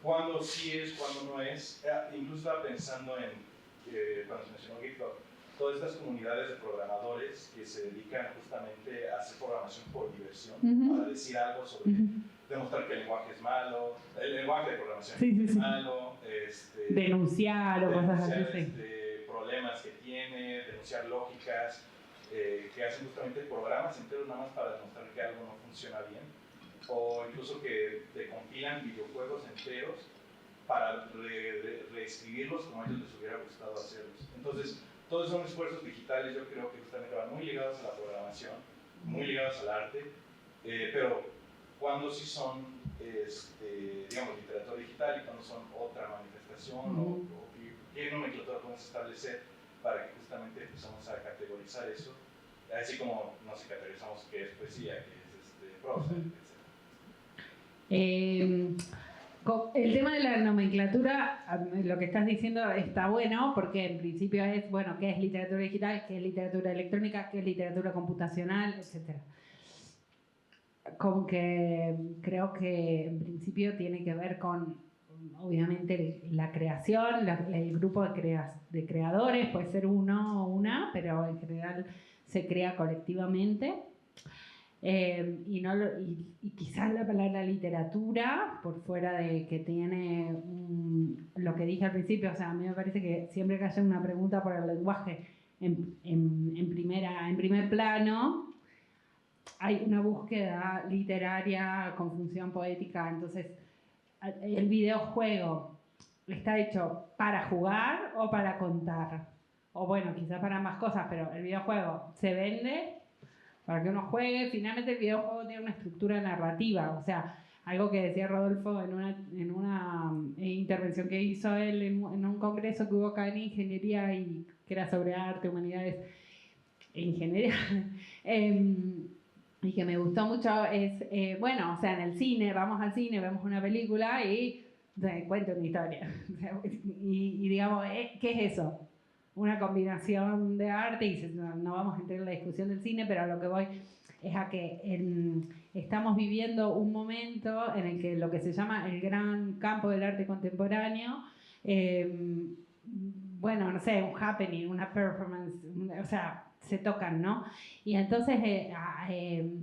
Cuándo sí es, cuándo no es. Incluso estaba pensando en, cuando se mencionó GitHub, todas estas comunidades de programadores que se dedican justamente a hacer programación por diversión, para decir algo sobre, demostrar que el lenguaje es malo, el lenguaje de programación es malo, denunciar o cosas así. Problemas que tiene, denunciar lógicas, que hacen justamente programas enteros nada más para demostrar que algo no funciona bien, o incluso que te compilan videojuegos enteros para reescribirlos como a ellos les hubiera gustado hacerlos. Entonces, todos son esfuerzos digitales, yo creo que justamente van muy ligados a la programación, muy ligados al arte, pero cuando sí son, digamos, literatura digital y cuando son otra manifestación, o qué nomenclatura podemos establecer para que justamente empezamos a categorizar eso, así como no sé, categorizamos qué es poesía, qué es prosa, etc. El tema de la nomenclatura, lo que estás diciendo está bueno, porque en principio es, bueno, ¿qué es literatura digital? ¿Qué es literatura electrónica? ¿Qué es literatura computacional? Etcétera. Como que creo que en principio tiene que ver con, obviamente, la creación, el grupo de creadores, puede ser uno o una, pero en general se crea colectivamente. Y quizás la palabra literatura, por fuera de que tiene lo que dije al principio, o sea, a mí me parece que siempre que haya una pregunta por el lenguaje en primer plano, hay una búsqueda literaria con función poética. Entonces, el videojuego está hecho para jugar o para contar, o bueno, quizás para ambas cosas, pero el videojuego se vende para que uno juegue. Finalmente el videojuego tiene una estructura narrativa, o sea, algo que decía Rodolfo en una intervención que hizo él en un congreso que hubo acá en ingeniería, y que era sobre arte, humanidades e ingeniería. y que me gustó mucho es, bueno, o sea, en el cine, vamos al cine, vemos una película y cuenta una historia. Y digamos, ¿qué es eso? Una combinación de arte, y no vamos a entrar en la discusión del cine, pero a lo que voy es a que estamos viviendo un momento en el que lo que se llama el gran campo del arte contemporáneo, bueno, no sé, un happening, una performance, o sea, se tocan, ¿no? Y entonces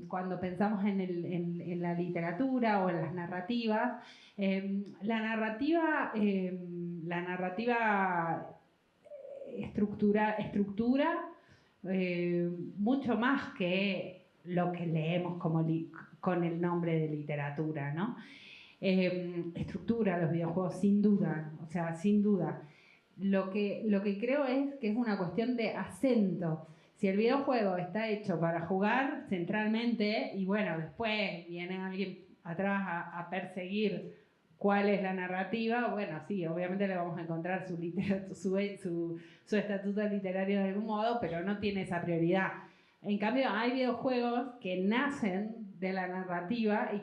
cuando pensamos en la literatura o en las narrativas, la narrativa estructura mucho más que lo que leemos con el nombre de literatura, ¿no? Estructura los videojuegos sin duda, o sea, sin duda. Lo que creo es que es una cuestión de acento. Si el videojuego está hecho para jugar centralmente y bueno, después viene alguien atrás a perseguir cuál es la narrativa, bueno, sí, obviamente le vamos a encontrar su estatuto literario de algún modo, pero no tiene esa prioridad. En cambio, hay videojuegos que nacen de la narrativa y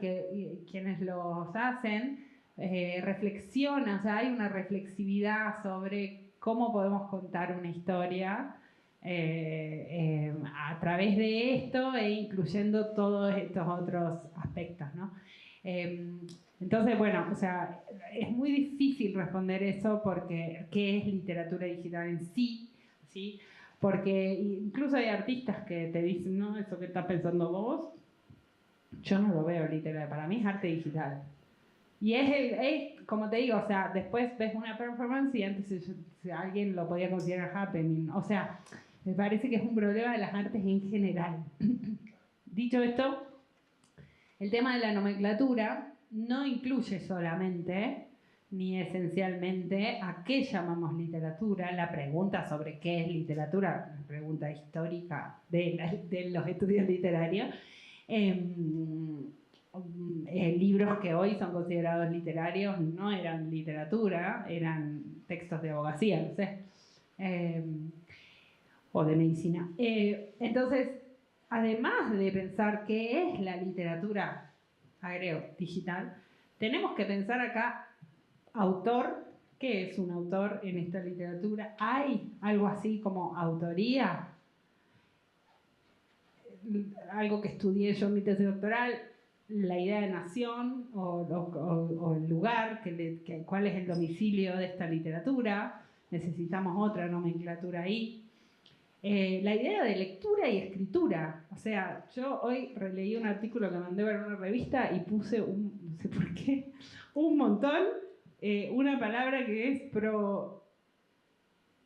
quienes los hacen reflexionan, o sea, hay una reflexividad sobre cómo podemos contar una historia a través de esto e incluyendo todos estos otros aspectos, ¿no? Entonces, bueno, o sea, es muy difícil responder eso porque ¿qué es literatura digital en sí? ¿Sí? Porque incluso hay artistas que te dicen, no, eso que estás pensando vos, yo no lo veo literal, para mí es arte digital. Y es como te digo, o sea, después ves una performance y antes alguien lo podía considerar happening. O sea, me parece que es un problema de las artes en general. Dicho esto, el tema de la nomenclatura no incluye solamente ni esencialmente a qué llamamos literatura. La pregunta sobre qué es literatura, la pregunta histórica de los estudios literarios, libros que hoy son considerados literarios no eran literatura, eran textos de abogacía, no sé, o de medicina. Entonces, además de pensar qué es la literatura, agrego, digital, tenemos que pensar acá autor. ¿Qué es un autor en esta literatura? ¿Hay algo así como autoría? Algo que estudié yo en mi tesis doctoral, la idea de nación o el lugar, cuál es el domicilio de esta literatura. Necesitamos otra nomenclatura ahí. La idea de lectura y escritura. O sea, yo hoy releí un artículo que mandé para una revista y puse, no sé por qué, un montón, una palabra que es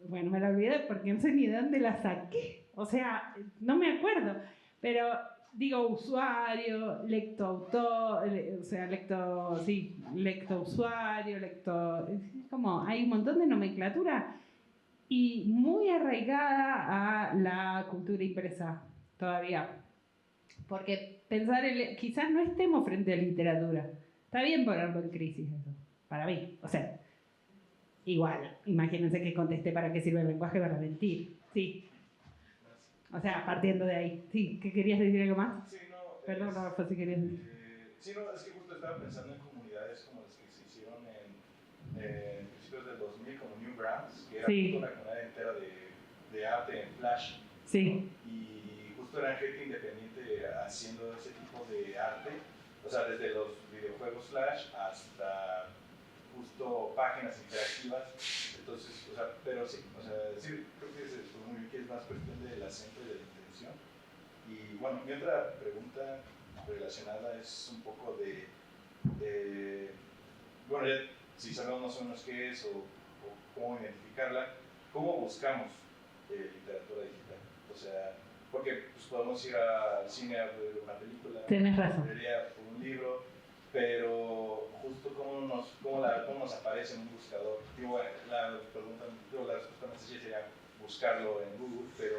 bueno, me la olvidé porque no sé ni de dónde la saqué. O sea, no me acuerdo. Pero digo usuario, lectoautor, o sea, lectousuario, como hay un montón de nomenclatura y muy arraigada a la cultura impresa todavía. Porque pensar, quizás no estemos frente a literatura. Está bien ponerlo en crisis eso, para mí. O sea, igual, imagínense que contesté para qué sirve el lenguaje para mentir. Sí. O sea, partiendo de ahí. Sí, ¿qué querías decir algo más? Sí, no. Perdón, Rafa, si querías decir. Sí, no, es que justo estaba pensando en comunidades como las que se hicieron en principios del 2000, como Newgrounds, que era Sí. una comunidad entera de arte en Flash. Sí. Y justo eran gente independiente haciendo ese tipo de arte, o sea, desde los videojuegos Flash hasta justo páginas interactivas. Entonces, o sea, pero sí, o sea, sí, creo que es muy bien que es más cuestión del acento y de la intención. Y bueno, mi otra pregunta relacionada es un poco bueno, ya, si sabemos más o menos qué es o cómo identificarla, ¿cómo buscamos literatura digital? O sea, porque pues, podemos ir al cine a ver una película, Tienes razón. por un libro, pero justo cómo nos aparece en un buscador. Digo, la respuesta más sencilla sería buscarlo en Google, pero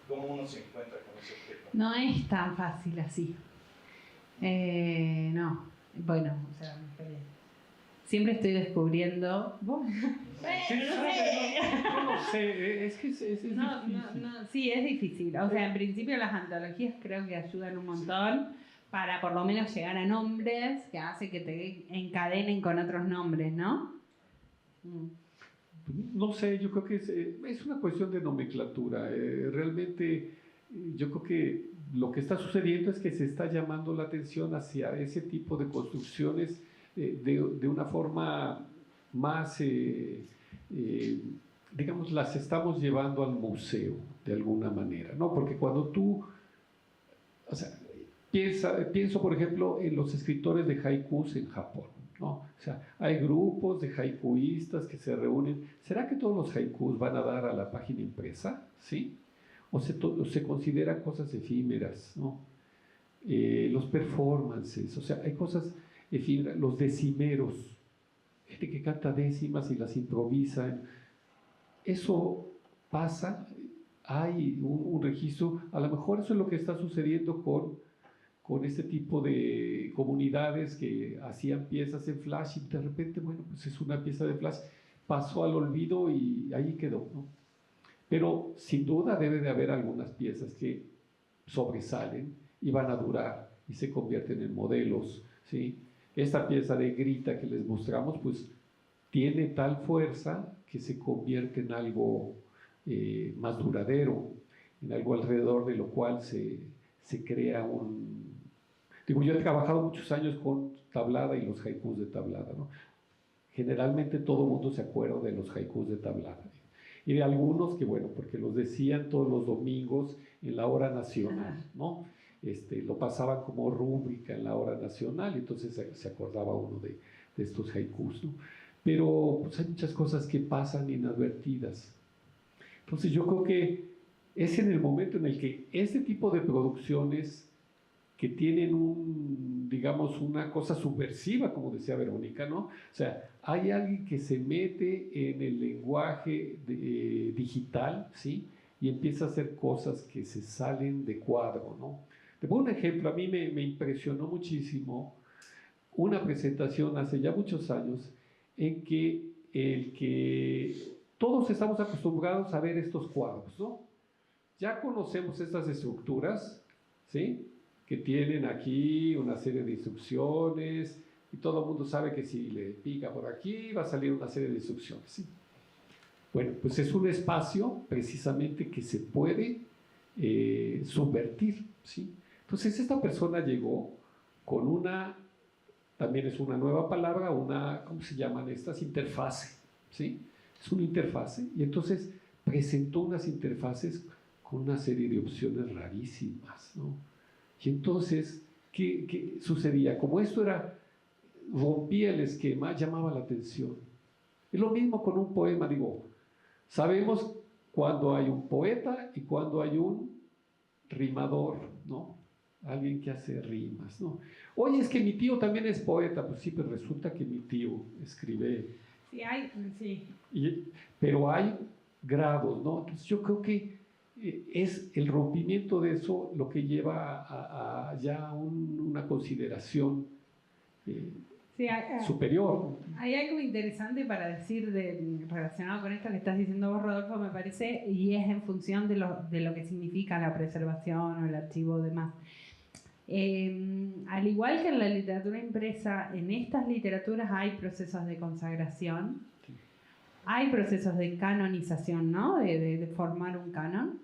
¿cómo uno se encuentra con ese objeto? No es tan fácil así. No, bueno, o sea, siempre estoy descubriendo. Yo no sé, es que es difícil. Sí, es difícil. O sea, en principio las antologías creo que ayudan un montón para por lo menos llegar a nombres que hace que te encadenen con otros nombres, ¿no? No sé, yo creo que es una cuestión de nomenclatura. Realmente yo creo que lo que está sucediendo es que se está llamando la atención hacia ese tipo de construcciones de una forma más, digamos, las estamos llevando al museo de alguna manera, ¿no? Porque cuando tú, o sea, pienso por ejemplo en los escritores de haikus en Japón, ¿no? O sea, hay grupos de haikuistas que se reúnen. ¿Será que todos los haikus van a dar a la página impresa? ¿Sí? ¿O se consideran cosas efímeras, ¿no? Los performances, o sea, hay cosas efímeras, los decimeros, gente que canta décimas y las improvisa. Eso pasa, hay un registro, a lo mejor eso es lo que está sucediendo con este tipo de comunidades que hacían piezas en Flash y de repente, bueno, pues es una pieza de Flash, pasó al olvido y ahí quedó, ¿no? Pero sin duda debe de haber algunas piezas que sobresalen y van a durar y se convierten en modelos, ¿sí? Esta pieza de Grita que les mostramos, pues tiene tal fuerza que se convierte en algo más duradero, en algo alrededor de lo cual se crea un... Digo, yo he trabajado muchos años con Tablada y los haikus de Tablada, ¿no? Generalmente todo el mundo se acuerda de los haikus de Tablada. Y de algunos que, bueno, porque los decían todos los domingos en la hora nacional, ¿no? Lo pasaban como rúbrica en la hora nacional, entonces se acordaba uno de estos haikus, ¿no? Pero pues, hay muchas cosas que pasan inadvertidas. Entonces yo creo que es en el momento en el que este tipo de producciones que tienen digamos, una cosa subversiva, como decía Verónica, ¿no? O sea, hay alguien que se mete en el lenguaje digital, ¿sí? Y empieza a hacer cosas que se salen de cuadro, ¿no? Te pongo un ejemplo, a mí me impresionó muchísimo una presentación hace ya muchos años en que todos estamos acostumbrados a ver estos cuadros, ¿no? Ya conocemos estas estructuras, ¿sí? Que tienen aquí una serie de instrucciones y todo el mundo sabe que si le pica por aquí va a salir una serie de instrucciones, ¿sí? Bueno, pues es un espacio precisamente que se puede subvertir, ¿sí? Entonces esta persona llegó con también es una nueva palabra, ¿cómo se llaman estas? Interfase, ¿sí? Es una interfase y entonces presentó unas interfaces con una serie de opciones rarísimas, ¿no? Y entonces, ¿qué sucedía? Como esto rompía el esquema, llamaba la atención. Es lo mismo con un poema, digo, sabemos cuando hay un poeta y cuando hay un rimador, ¿no? Alguien que hace rimas, ¿no? Oye, es que mi tío también es poeta. Pues sí, pero resulta que mi tío escribe. Sí. Pero hay grados, ¿no? Entonces yo creo que es el rompimiento de eso lo que lleva a ya una consideración superior. Hay algo interesante para decir relacionado con esto que estás diciendo vos, Rodolfo, me parece, y es en función de lo que significa la preservación o el archivo demás. Al igual que en la literatura impresa, en estas literaturas hay procesos de consagración, hay procesos de canonización, ¿no? De formar un canon.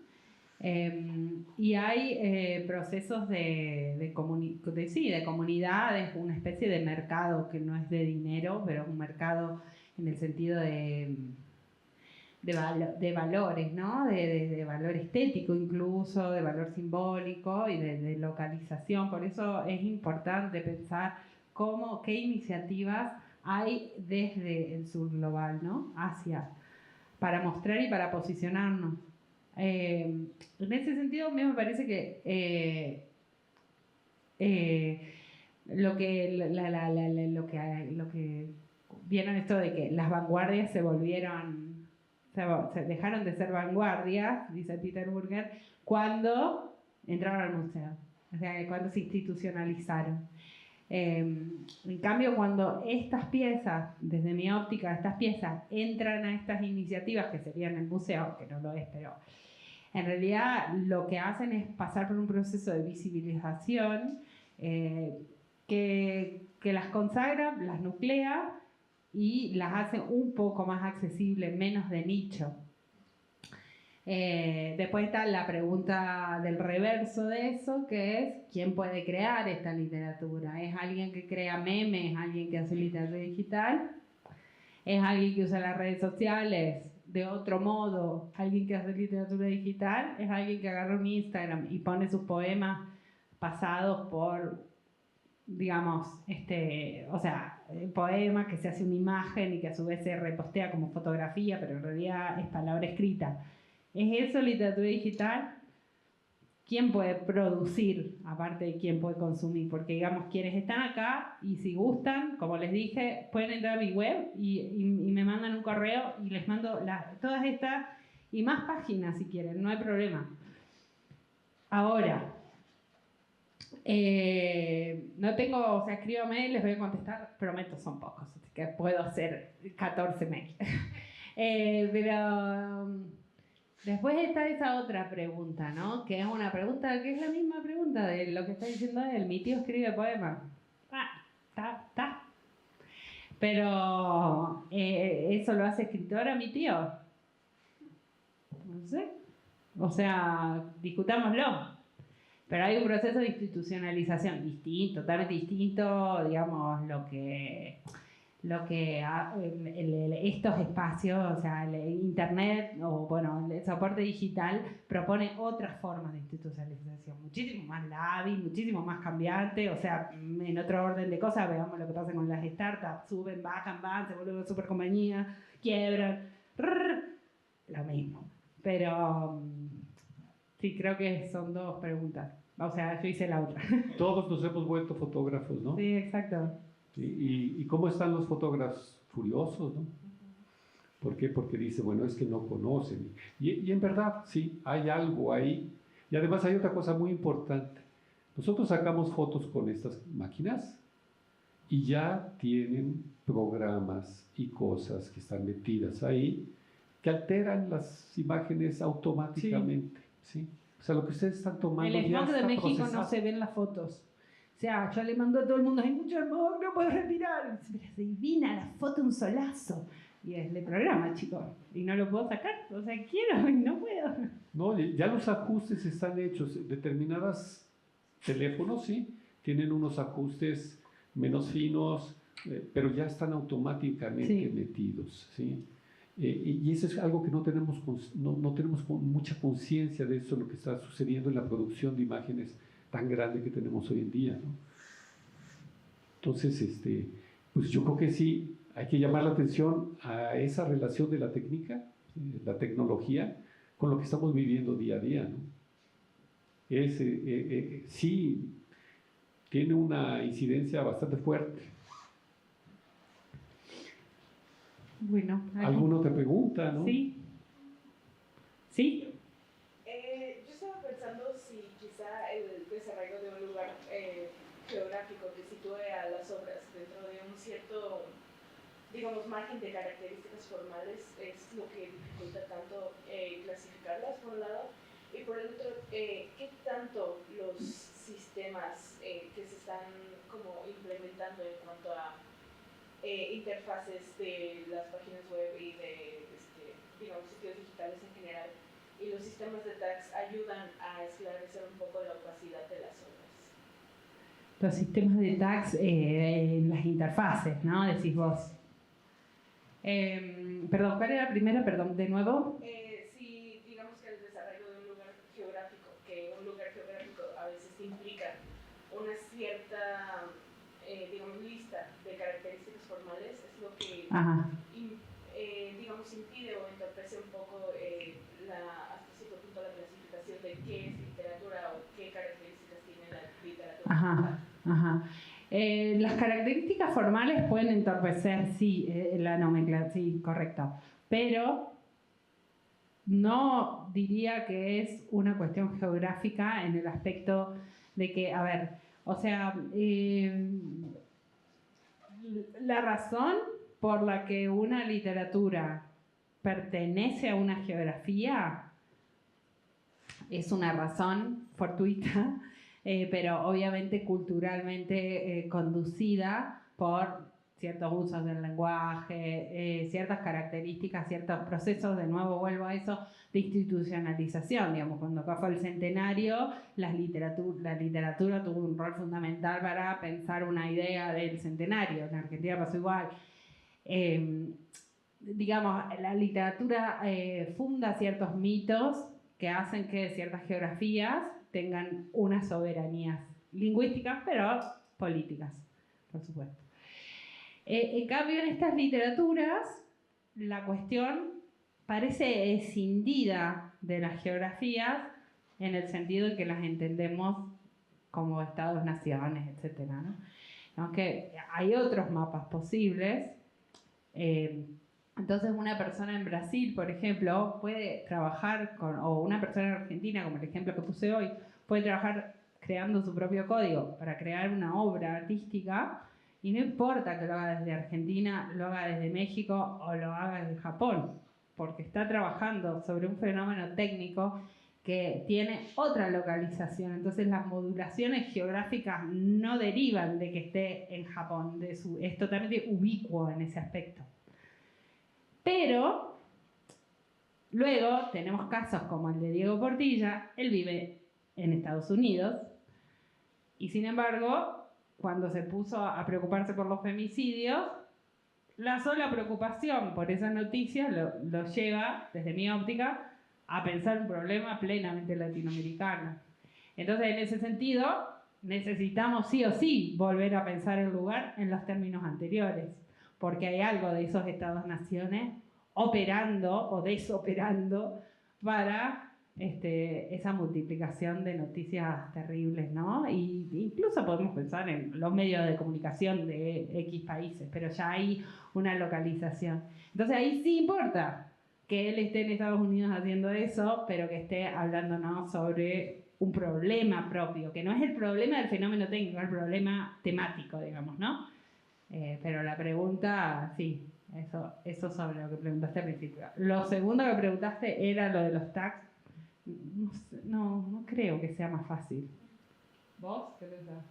Y hay procesos de comunidades, una especie de mercado que no es de dinero, pero un mercado en el sentido de valores, ¿no? De valor estético incluso, de valor simbólico y de localización. Por eso es importante pensar qué iniciativas hay desde el sur global, ¿no? Para mostrar y para posicionarnos. En ese sentido, a mí me parece que lo que vieron esto de que las vanguardias se dejaron de ser vanguardias, dice Peter Burger, cuando entraron al museo, o sea, cuando se institucionalizaron. En cambio, cuando estas piezas, desde mi óptica, estas piezas entran a estas iniciativas que serían el museo, que no lo es, pero en realidad lo que hacen es pasar por un proceso de visibilización que las consagra, las nuclea y las hace un poco más accesibles, menos de nicho. Después está la pregunta del reverso de eso, que es ¿quién puede crear esta literatura? ¿Es alguien que crea memes? ¿Es alguien que hace literatura digital? ¿Es alguien que usa las redes sociales de otro modo? ¿Alguien que hace literatura digital? ¿Es alguien que agarra un Instagram y pone sus poemas pasados por, digamos, poema que se hace una imagen y que a su vez se repostea como fotografía, pero en realidad es palabra escrita? ¿Es eso literatura digital? ¿Quién puede producir, aparte de quién puede consumir? Porque, digamos, quienes están acá y si gustan, como les dije, pueden entrar a mi web y me mandan un correo y les mando todas estas y más páginas si quieren, no hay problema. Ahora, no tengo, o sea, escríbame y les voy a contestar, prometo, son pocos, así que puedo hacer 14 mails. Pero después está esa otra pregunta, ¿no? Que es una pregunta que es la misma pregunta de lo que está diciendo él. Mi tío escribe poemas. Está. Pero, ¿eso lo hace escritora mi tío? No sé. O sea, discutámoslo. Pero hay un proceso de institucionalización distinto, totalmente distinto, digamos, estos espacios, o sea, el internet o bueno, el soporte digital propone otras formas de institucionalización, muchísimo más lábil, muchísimo más cambiante, o sea, en otro orden de cosas, veamos lo que pasa con las startups, suben, bajan, van, se vuelven super compañía, quiebran, lo mismo. Pero sí, creo que son dos preguntas. O sea, yo hice la otra. Todos nos hemos vuelto fotógrafos, ¿no? Sí, exacto. ¿Y cómo están los fotógrafos? Furiosos, ¿no? ¿Por qué? Porque dice, bueno, es que no conocen. Y en verdad, sí, hay algo ahí. Y además hay otra cosa muy importante. Nosotros sacamos fotos con estas máquinas y ya tienen programas y cosas que están metidas ahí que alteran las imágenes automáticamente, ¿sí? O sea, lo que ustedes están tomando el ya smog está de México procesado. no se ven las fotos. O sea, yo le mando a todo el mundo, hay mucho smog, no puedo respirar. Pero es divina la foto, un solazo. Y es de programa, chicos. Y no lo puedo sacar. O sea, quiero y no puedo. No, ya los ajustes están hechos. Determinadas teléfonos, sí, tienen unos ajustes menos finos, pero ya están automáticamente metidos, ¿sí? Y eso es algo que no tenemos mucha conciencia de eso, lo que está sucediendo en la producción de imágenes tan grande que tenemos hoy en día, ¿no? Entonces, pues yo creo que sí, hay que llamar la atención a esa relación de la técnica, la tecnología, con lo que estamos viviendo día a día, ¿no? Sí, tiene una incidencia bastante fuerte. Bueno, ¿Alguna otra pregunta, no? Sí. ¿Sí? Yo estaba pensando si quizá el desarrollo de un lugar geográfico que sitúe a las obras dentro de un cierto, digamos, margen de características formales es lo que dificulta tanto clasificarlas, por un lado, y por el otro, ¿qué tanto los sistemas que se están como implementando en cuanto a interfaces de las páginas web y de, digamos, sitios digitales en general, y los sistemas de tags ayudan a esclarecer un poco la opacidad de las obras? Los sistemas de tags en las interfaces, ¿no? Decís vos. Perdón, ¿cuál era la primera? Perdón, de nuevo. Si digamos que el desarrollo de un lugar geográfico, que un lugar geográfico a veces implica una cierta, digamos, lista de características formales, es lo que, digamos, impide o entorpece un poco hasta cierto punto la clasificación de qué es literatura o qué características tiene la literatura. Las características formales pueden entorpecer, sí, la nomenclatura, sí, correcto, pero no diría que es una cuestión geográfica en el aspecto de que, a ver, O sea, la razón por la que una literatura pertenece a una geografía es una razón fortuita, pero obviamente culturalmente conducida por ciertos usos del lenguaje, ciertas características, ciertos procesos, de nuevo vuelvo a eso, de institucionalización. Digamos, cuando acá fue el centenario, la literatura tuvo un rol fundamental para pensar una idea del centenario. En Argentina pasó igual. Digamos, la literatura funda ciertos mitos que hacen que ciertas geografías tengan unas soberanías lingüísticas, pero políticas, por supuesto. En cambio, en estas literaturas, la cuestión parece escindida de las geografías en el sentido en que las entendemos como estados, naciones, etc., ¿no? Aunque hay otros mapas posibles. Entonces, una persona en Brasil, por ejemplo, puede trabajar o una persona en Argentina, como el ejemplo que puse hoy, puede trabajar creando su propio código para crear una obra artística, y no importa que lo haga desde Argentina, lo haga desde México o lo haga desde Japón, porque está trabajando sobre un fenómeno técnico que tiene otra localización. Entonces las modulaciones geográficas no derivan de que esté en Japón, es totalmente ubicuo en ese aspecto. Pero luego tenemos casos como el de Diego Portilla. Él vive en Estados Unidos y sin embargo, cuando se puso a preocuparse por los femicidios, la sola preocupación por esa noticia lo lleva, desde mi óptica, a pensar un problema plenamente latinoamericano. Entonces, en ese sentido, necesitamos sí o sí volver a pensar el lugar en los términos anteriores, porque hay algo de esos estados-naciones operando o desoperando para esa multiplicación de noticias terribles, ¿no? Y incluso podemos pensar en los medios de comunicación de X países, pero ya hay una localización. Entonces ahí sí importa que él esté en Estados Unidos haciendo eso, pero que esté hablándonos sobre un problema propio, que no es el problema del fenómeno técnico, es el problema temático, digamos, ¿no? Pero la pregunta, sí, eso sobre lo que preguntaste al principio. Lo segundo que preguntaste era lo de los tags. No creo que sea más fácil. ¿Vos qué pensás?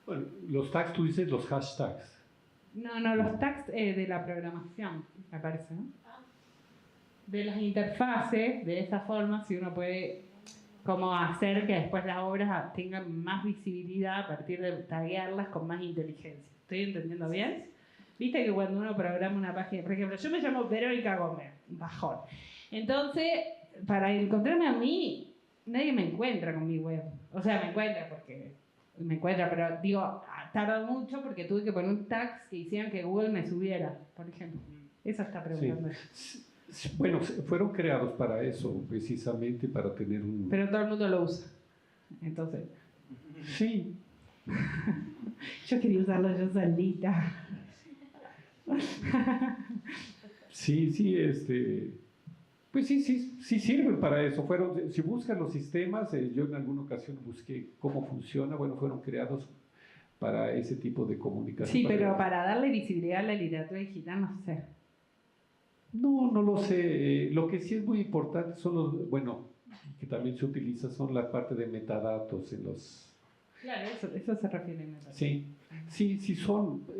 Bueno, los tags, tú dices los hashtags. No, los tags de la programación, me parece, ¿no? De las interfaces, de esa forma, si uno puede como hacer que después las obras tengan más visibilidad a partir de taguearlas con más inteligencia. ¿Estoy entendiendo bien? Viste que cuando uno programa una página, por ejemplo, yo me llamo Verónica Gómez, bajón. Entonces, para encontrarme a mí, nadie me encuentra con mi web. O sea, me encuentra, pero digo, tardó mucho porque tuve que poner un tags que hicieran que Google me subiera, por ejemplo. Eso está preguntando. Sí. Bueno, fueron creados para eso, precisamente para tener un... Pero todo el mundo lo usa. Entonces... Sí. Yo quería usarlo yo solita. Sí, pues sí sirven para eso. Si buscan los sistemas, yo en alguna ocasión busqué cómo funciona. Bueno, fueron creados para ese tipo de comunicación. Sí, pero para darle visibilidad a la literatura digital, no sé. No lo sé. Lo que sí es muy importante son que también se utiliza, son la parte de metadatos en los... Claro, eso se refiere a metadatos. Sí,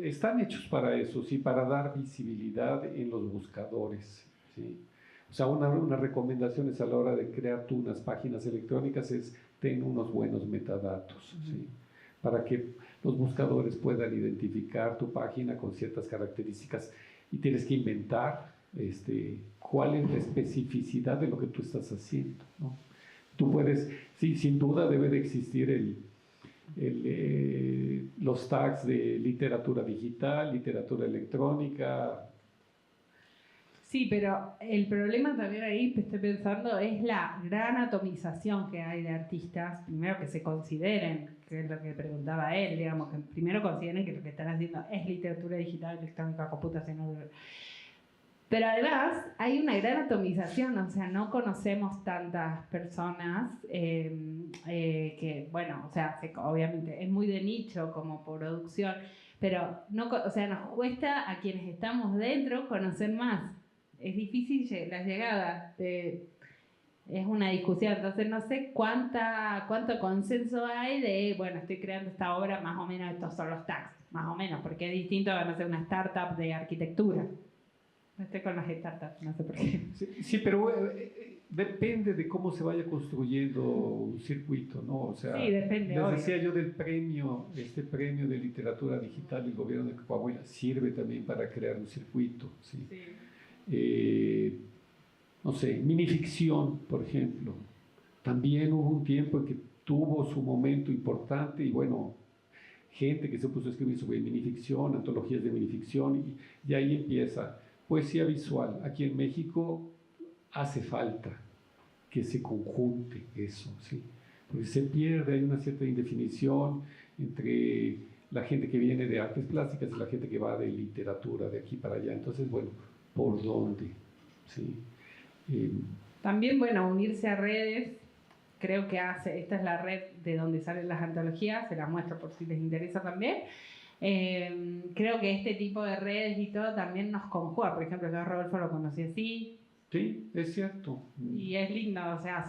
están hechos para eso, sí, para dar visibilidad en los buscadores, sí. O sea, una recomendación es a la hora de crear tú unas páginas electrónicas es ten unos buenos metadatos, ¿sí? Para que los buscadores puedan identificar tu página con ciertas características y tienes que inventar cuál es la especificidad de lo que tú estás haciendo, ¿no? Tú puedes, sí, sin duda debe de existir los tags de literatura digital, literatura electrónica. Sí, pero el problema también ahí, estoy pensando, es la gran atomización que hay de artistas. Primero que se consideren, que es lo que preguntaba él, digamos, que primero consideren que lo que están haciendo es literatura digital, electrónica, computacional. Pero además hay una gran atomización, o sea, no conocemos tantas personas que, bueno, o sea, obviamente es muy de nicho como producción, pero no, o sea, nos cuesta a quienes estamos dentro conocer más. Es difícil la llegada, es una discusión, entonces no sé cuánto consenso hay de, bueno, estoy creando esta obra, más o menos estos son los tags, más o menos, porque es distinto a, no sé, una startup de arquitectura. Estoy con las startups, no sé por qué. Sí, pero depende de cómo se vaya construyendo un circuito, ¿no? O sea, sí, depende, les obvio. decía yo del premio, este premio de literatura digital del gobierno de Coahuila sirve también para crear un circuito, ¿sí? Sí. No sé, minificción, por ejemplo. También hubo un tiempo en que tuvo su momento importante y bueno, gente que se puso a escribir sobre minificción, antologías de minificción y ahí empieza. Poesía visual. Aquí en México hace falta que se conjunte eso, ¿sí? Porque se pierde, hay una cierta indefinición entre la gente que viene de artes plásticas y la gente que va de literatura, de aquí para allá. Entonces, bueno, ¿por dónde? ¿Sí? También, bueno, unirse a redes, creo que esta es la red de donde salen las antologías, se las muestro por si les interesa también. Creo que este tipo de redes y todo también nos conjuga. Por ejemplo, yo a Rodolfo lo conocí así. Sí, es cierto. Y es lindo, o sea,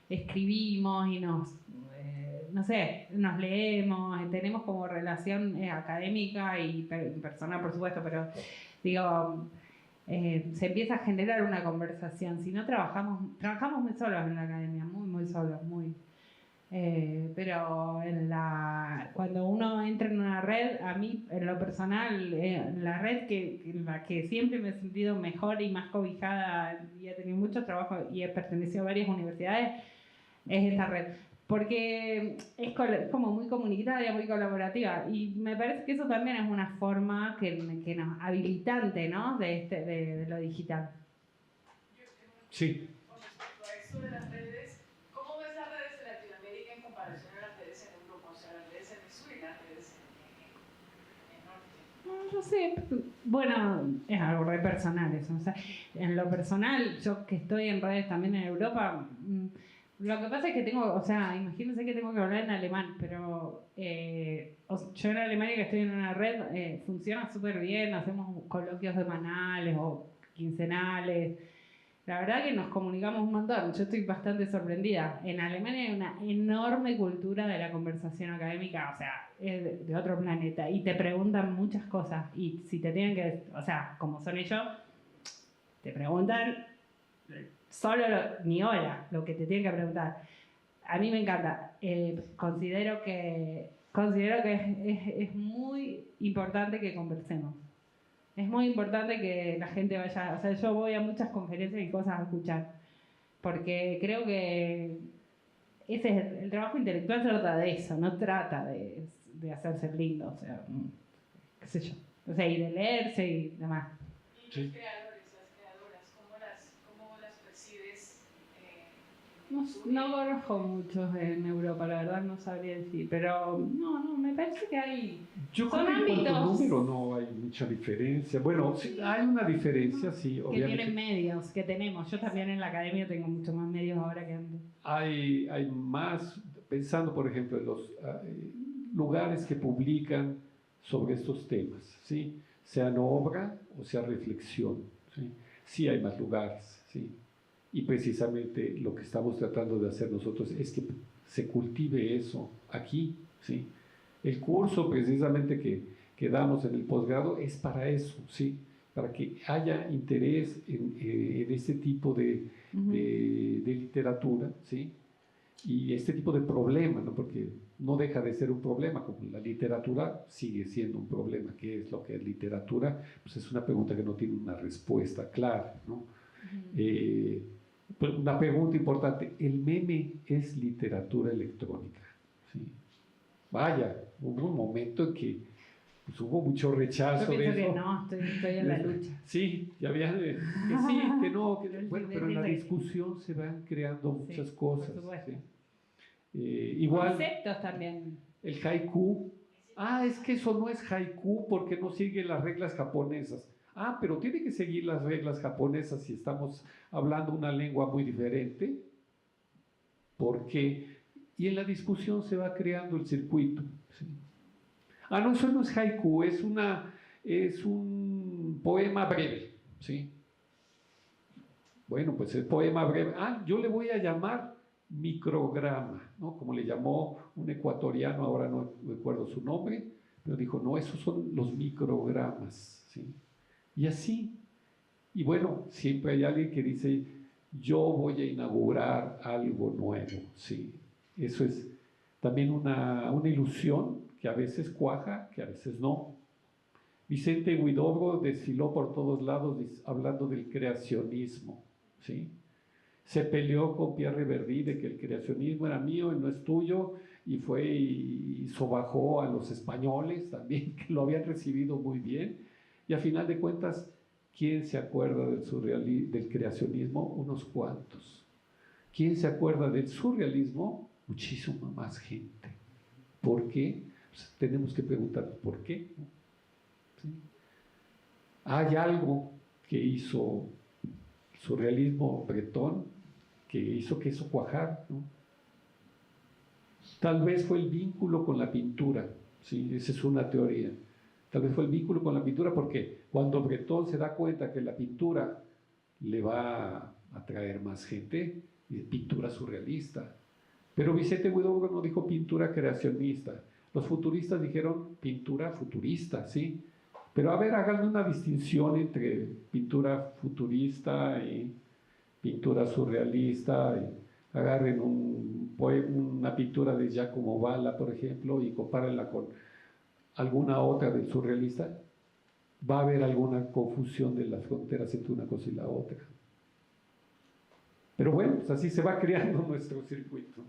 escribimos y no sé, nos leemos, tenemos como relación académica y personal, por supuesto, pero digo, se empieza a generar una conversación. Si no trabajamos muy solos en la academia, muy solos, pero cuando uno entra en una red, a mí en lo personal, la red en la que siempre me he sentido mejor y más cobijada y he tenido mucho trabajo y he pertenecido a varias universidades, es esta red. Porque es como muy comunitaria, muy colaborativa y me parece que eso también es una forma que nos habilitante, ¿no? de lo digital. Sí. Con respecto a esto de las redes, ¿cómo ves las redes de Latinoamérica en comparación a las redes en Europa? O sea, las redes en el sur y las redes en el norte. No sé, bueno, es algo re personal eso. O sea, en lo personal, yo que estoy en redes también en Europa, lo que pasa es que imagínense que tengo que hablar en alemán, pero yo en Alemania que estoy en una red, funciona súper bien, hacemos coloquios semanales o quincenales. La verdad que nos comunicamos un montón. Yo estoy bastante sorprendida. En Alemania hay una enorme cultura de la conversación académica, o sea, es de otro planeta. Y te preguntan muchas cosas. Y si te tienen que, o sea, como son ellos, te preguntan solo ni hola lo que te tienen que preguntar. A mí me encanta. Considero que es muy importante que conversemos. Es muy importante que la gente vaya, o sea, yo voy a muchas conferencias y cosas a escuchar, porque creo que ese es el trabajo intelectual, trata de eso, no trata de hacerse lindo, o sea, qué sé yo, o sea, y de leerse y demás. ¿Y los creadores, las creadoras, cómo las percibes? No conozco muchos en Europa, la verdad no sabría decir, pero no, me parece que hay... Yo creo que en cuanto a número no hay mucha diferencia. Bueno, sí, hay una diferencia, sí, obviamente. Que tienen medios, que tenemos. Yo también en la academia tengo mucho más medios ahora que antes. Hay más, pensando por ejemplo en los lugares que publican sobre estos temas, ¿sí? Sean obra o sea reflexión, ¿sí? Sí hay más lugares, ¿sí? Y precisamente lo que estamos tratando de hacer nosotros es que se cultive eso aquí, ¿sí? El curso precisamente que damos en el posgrado es para eso, ¿sí? Para que haya interés en este tipo de literatura, ¿sí? Y este tipo de problema, ¿no? Porque no deja de ser un problema, como la literatura sigue siendo un problema. ¿Qué es lo que es literatura? Pues es una pregunta que no tiene una respuesta clara, ¿no? Una pregunta importante, ¿el meme es literatura electrónica? ¿Sí? Vaya, hubo un momento en que pues, hubo mucho rechazo de eso. Que no, estoy en la lucha. Sí, ya había que sí, que no, bueno, pero en la discusión se van creando muchas cosas. ¿Sí? Igual, conceptos también. El haiku, es que eso no es haiku porque no sigue las reglas japonesas. Ah, pero tiene que seguir las reglas japonesas si estamos hablando una lengua muy diferente. ¿Por qué? Y en la discusión se va creando el circuito. ¿Sí? Ah, no, eso no es haiku, es un poema breve. ¿Sí? Bueno, pues el poema breve. Ah, yo le voy a llamar micrograma, ¿no? Como le llamó un ecuatoriano, ahora no recuerdo su nombre, pero dijo, no, esos son los microgramas. ¿Sí? Y así. Y bueno, siempre hay alguien que dice, yo voy a inaugurar algo nuevo. Sí. Eso es también una ilusión que a veces cuaja, que a veces no. Vicente Huidobro desfiló por todos lados hablando del creacionismo. ¿Sí? Se peleó con Pierre Reverdí de que el creacionismo era mío y no es tuyo, y fue y sobajó a los españoles también, que lo habían recibido muy bien. Y a final de cuentas, ¿quién se acuerda del creacionismo? Unos cuantos. ¿Quién se acuerda del surrealismo? Muchísima más gente. ¿Por qué? Pues tenemos que preguntar ¿por qué? ¿Sí? Hay algo que hizo el surrealismo bretón, que hizo que eso cuajar, ¿no? Tal vez fue el vínculo con la pintura, ¿sí? Esa es una teoría. Tal vez fue el vínculo con la pintura porque cuando Bretón se da cuenta que la pintura le va a atraer más gente, pintura surrealista. Pero Vicente Huidobro no dijo pintura creacionista. Los futuristas dijeron pintura futurista, ¿sí? Pero a ver, háganme una distinción entre pintura futurista y pintura surrealista. Y agarren una pintura de Giacomo Balla, por ejemplo, y compárenla con alguna otra del surrealista. Va a haber alguna confusión de las fronteras entre una cosa y la otra. Pero bueno, pues así se va creando nuestro circuito.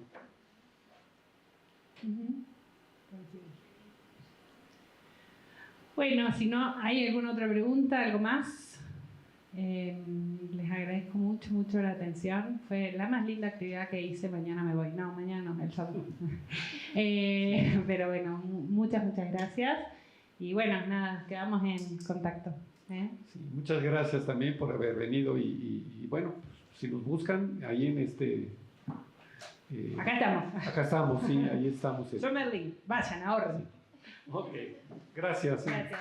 Bueno, si no hay alguna otra pregunta, algo más, les agradezco mucho, mucho la atención. Fue la más linda actividad que hice. Mañana me voy. No, mañana no, el sábado. Pero bueno, muchas gracias. Y bueno, nada, quedamos en contacto. Sí, muchas gracias también por haber venido y bueno, si nos buscan, ahí en acá estamos. Acá estamos, sí, ahí estamos. Yo Merlin, vayan, ahorren. Ok, gracias. Gracias.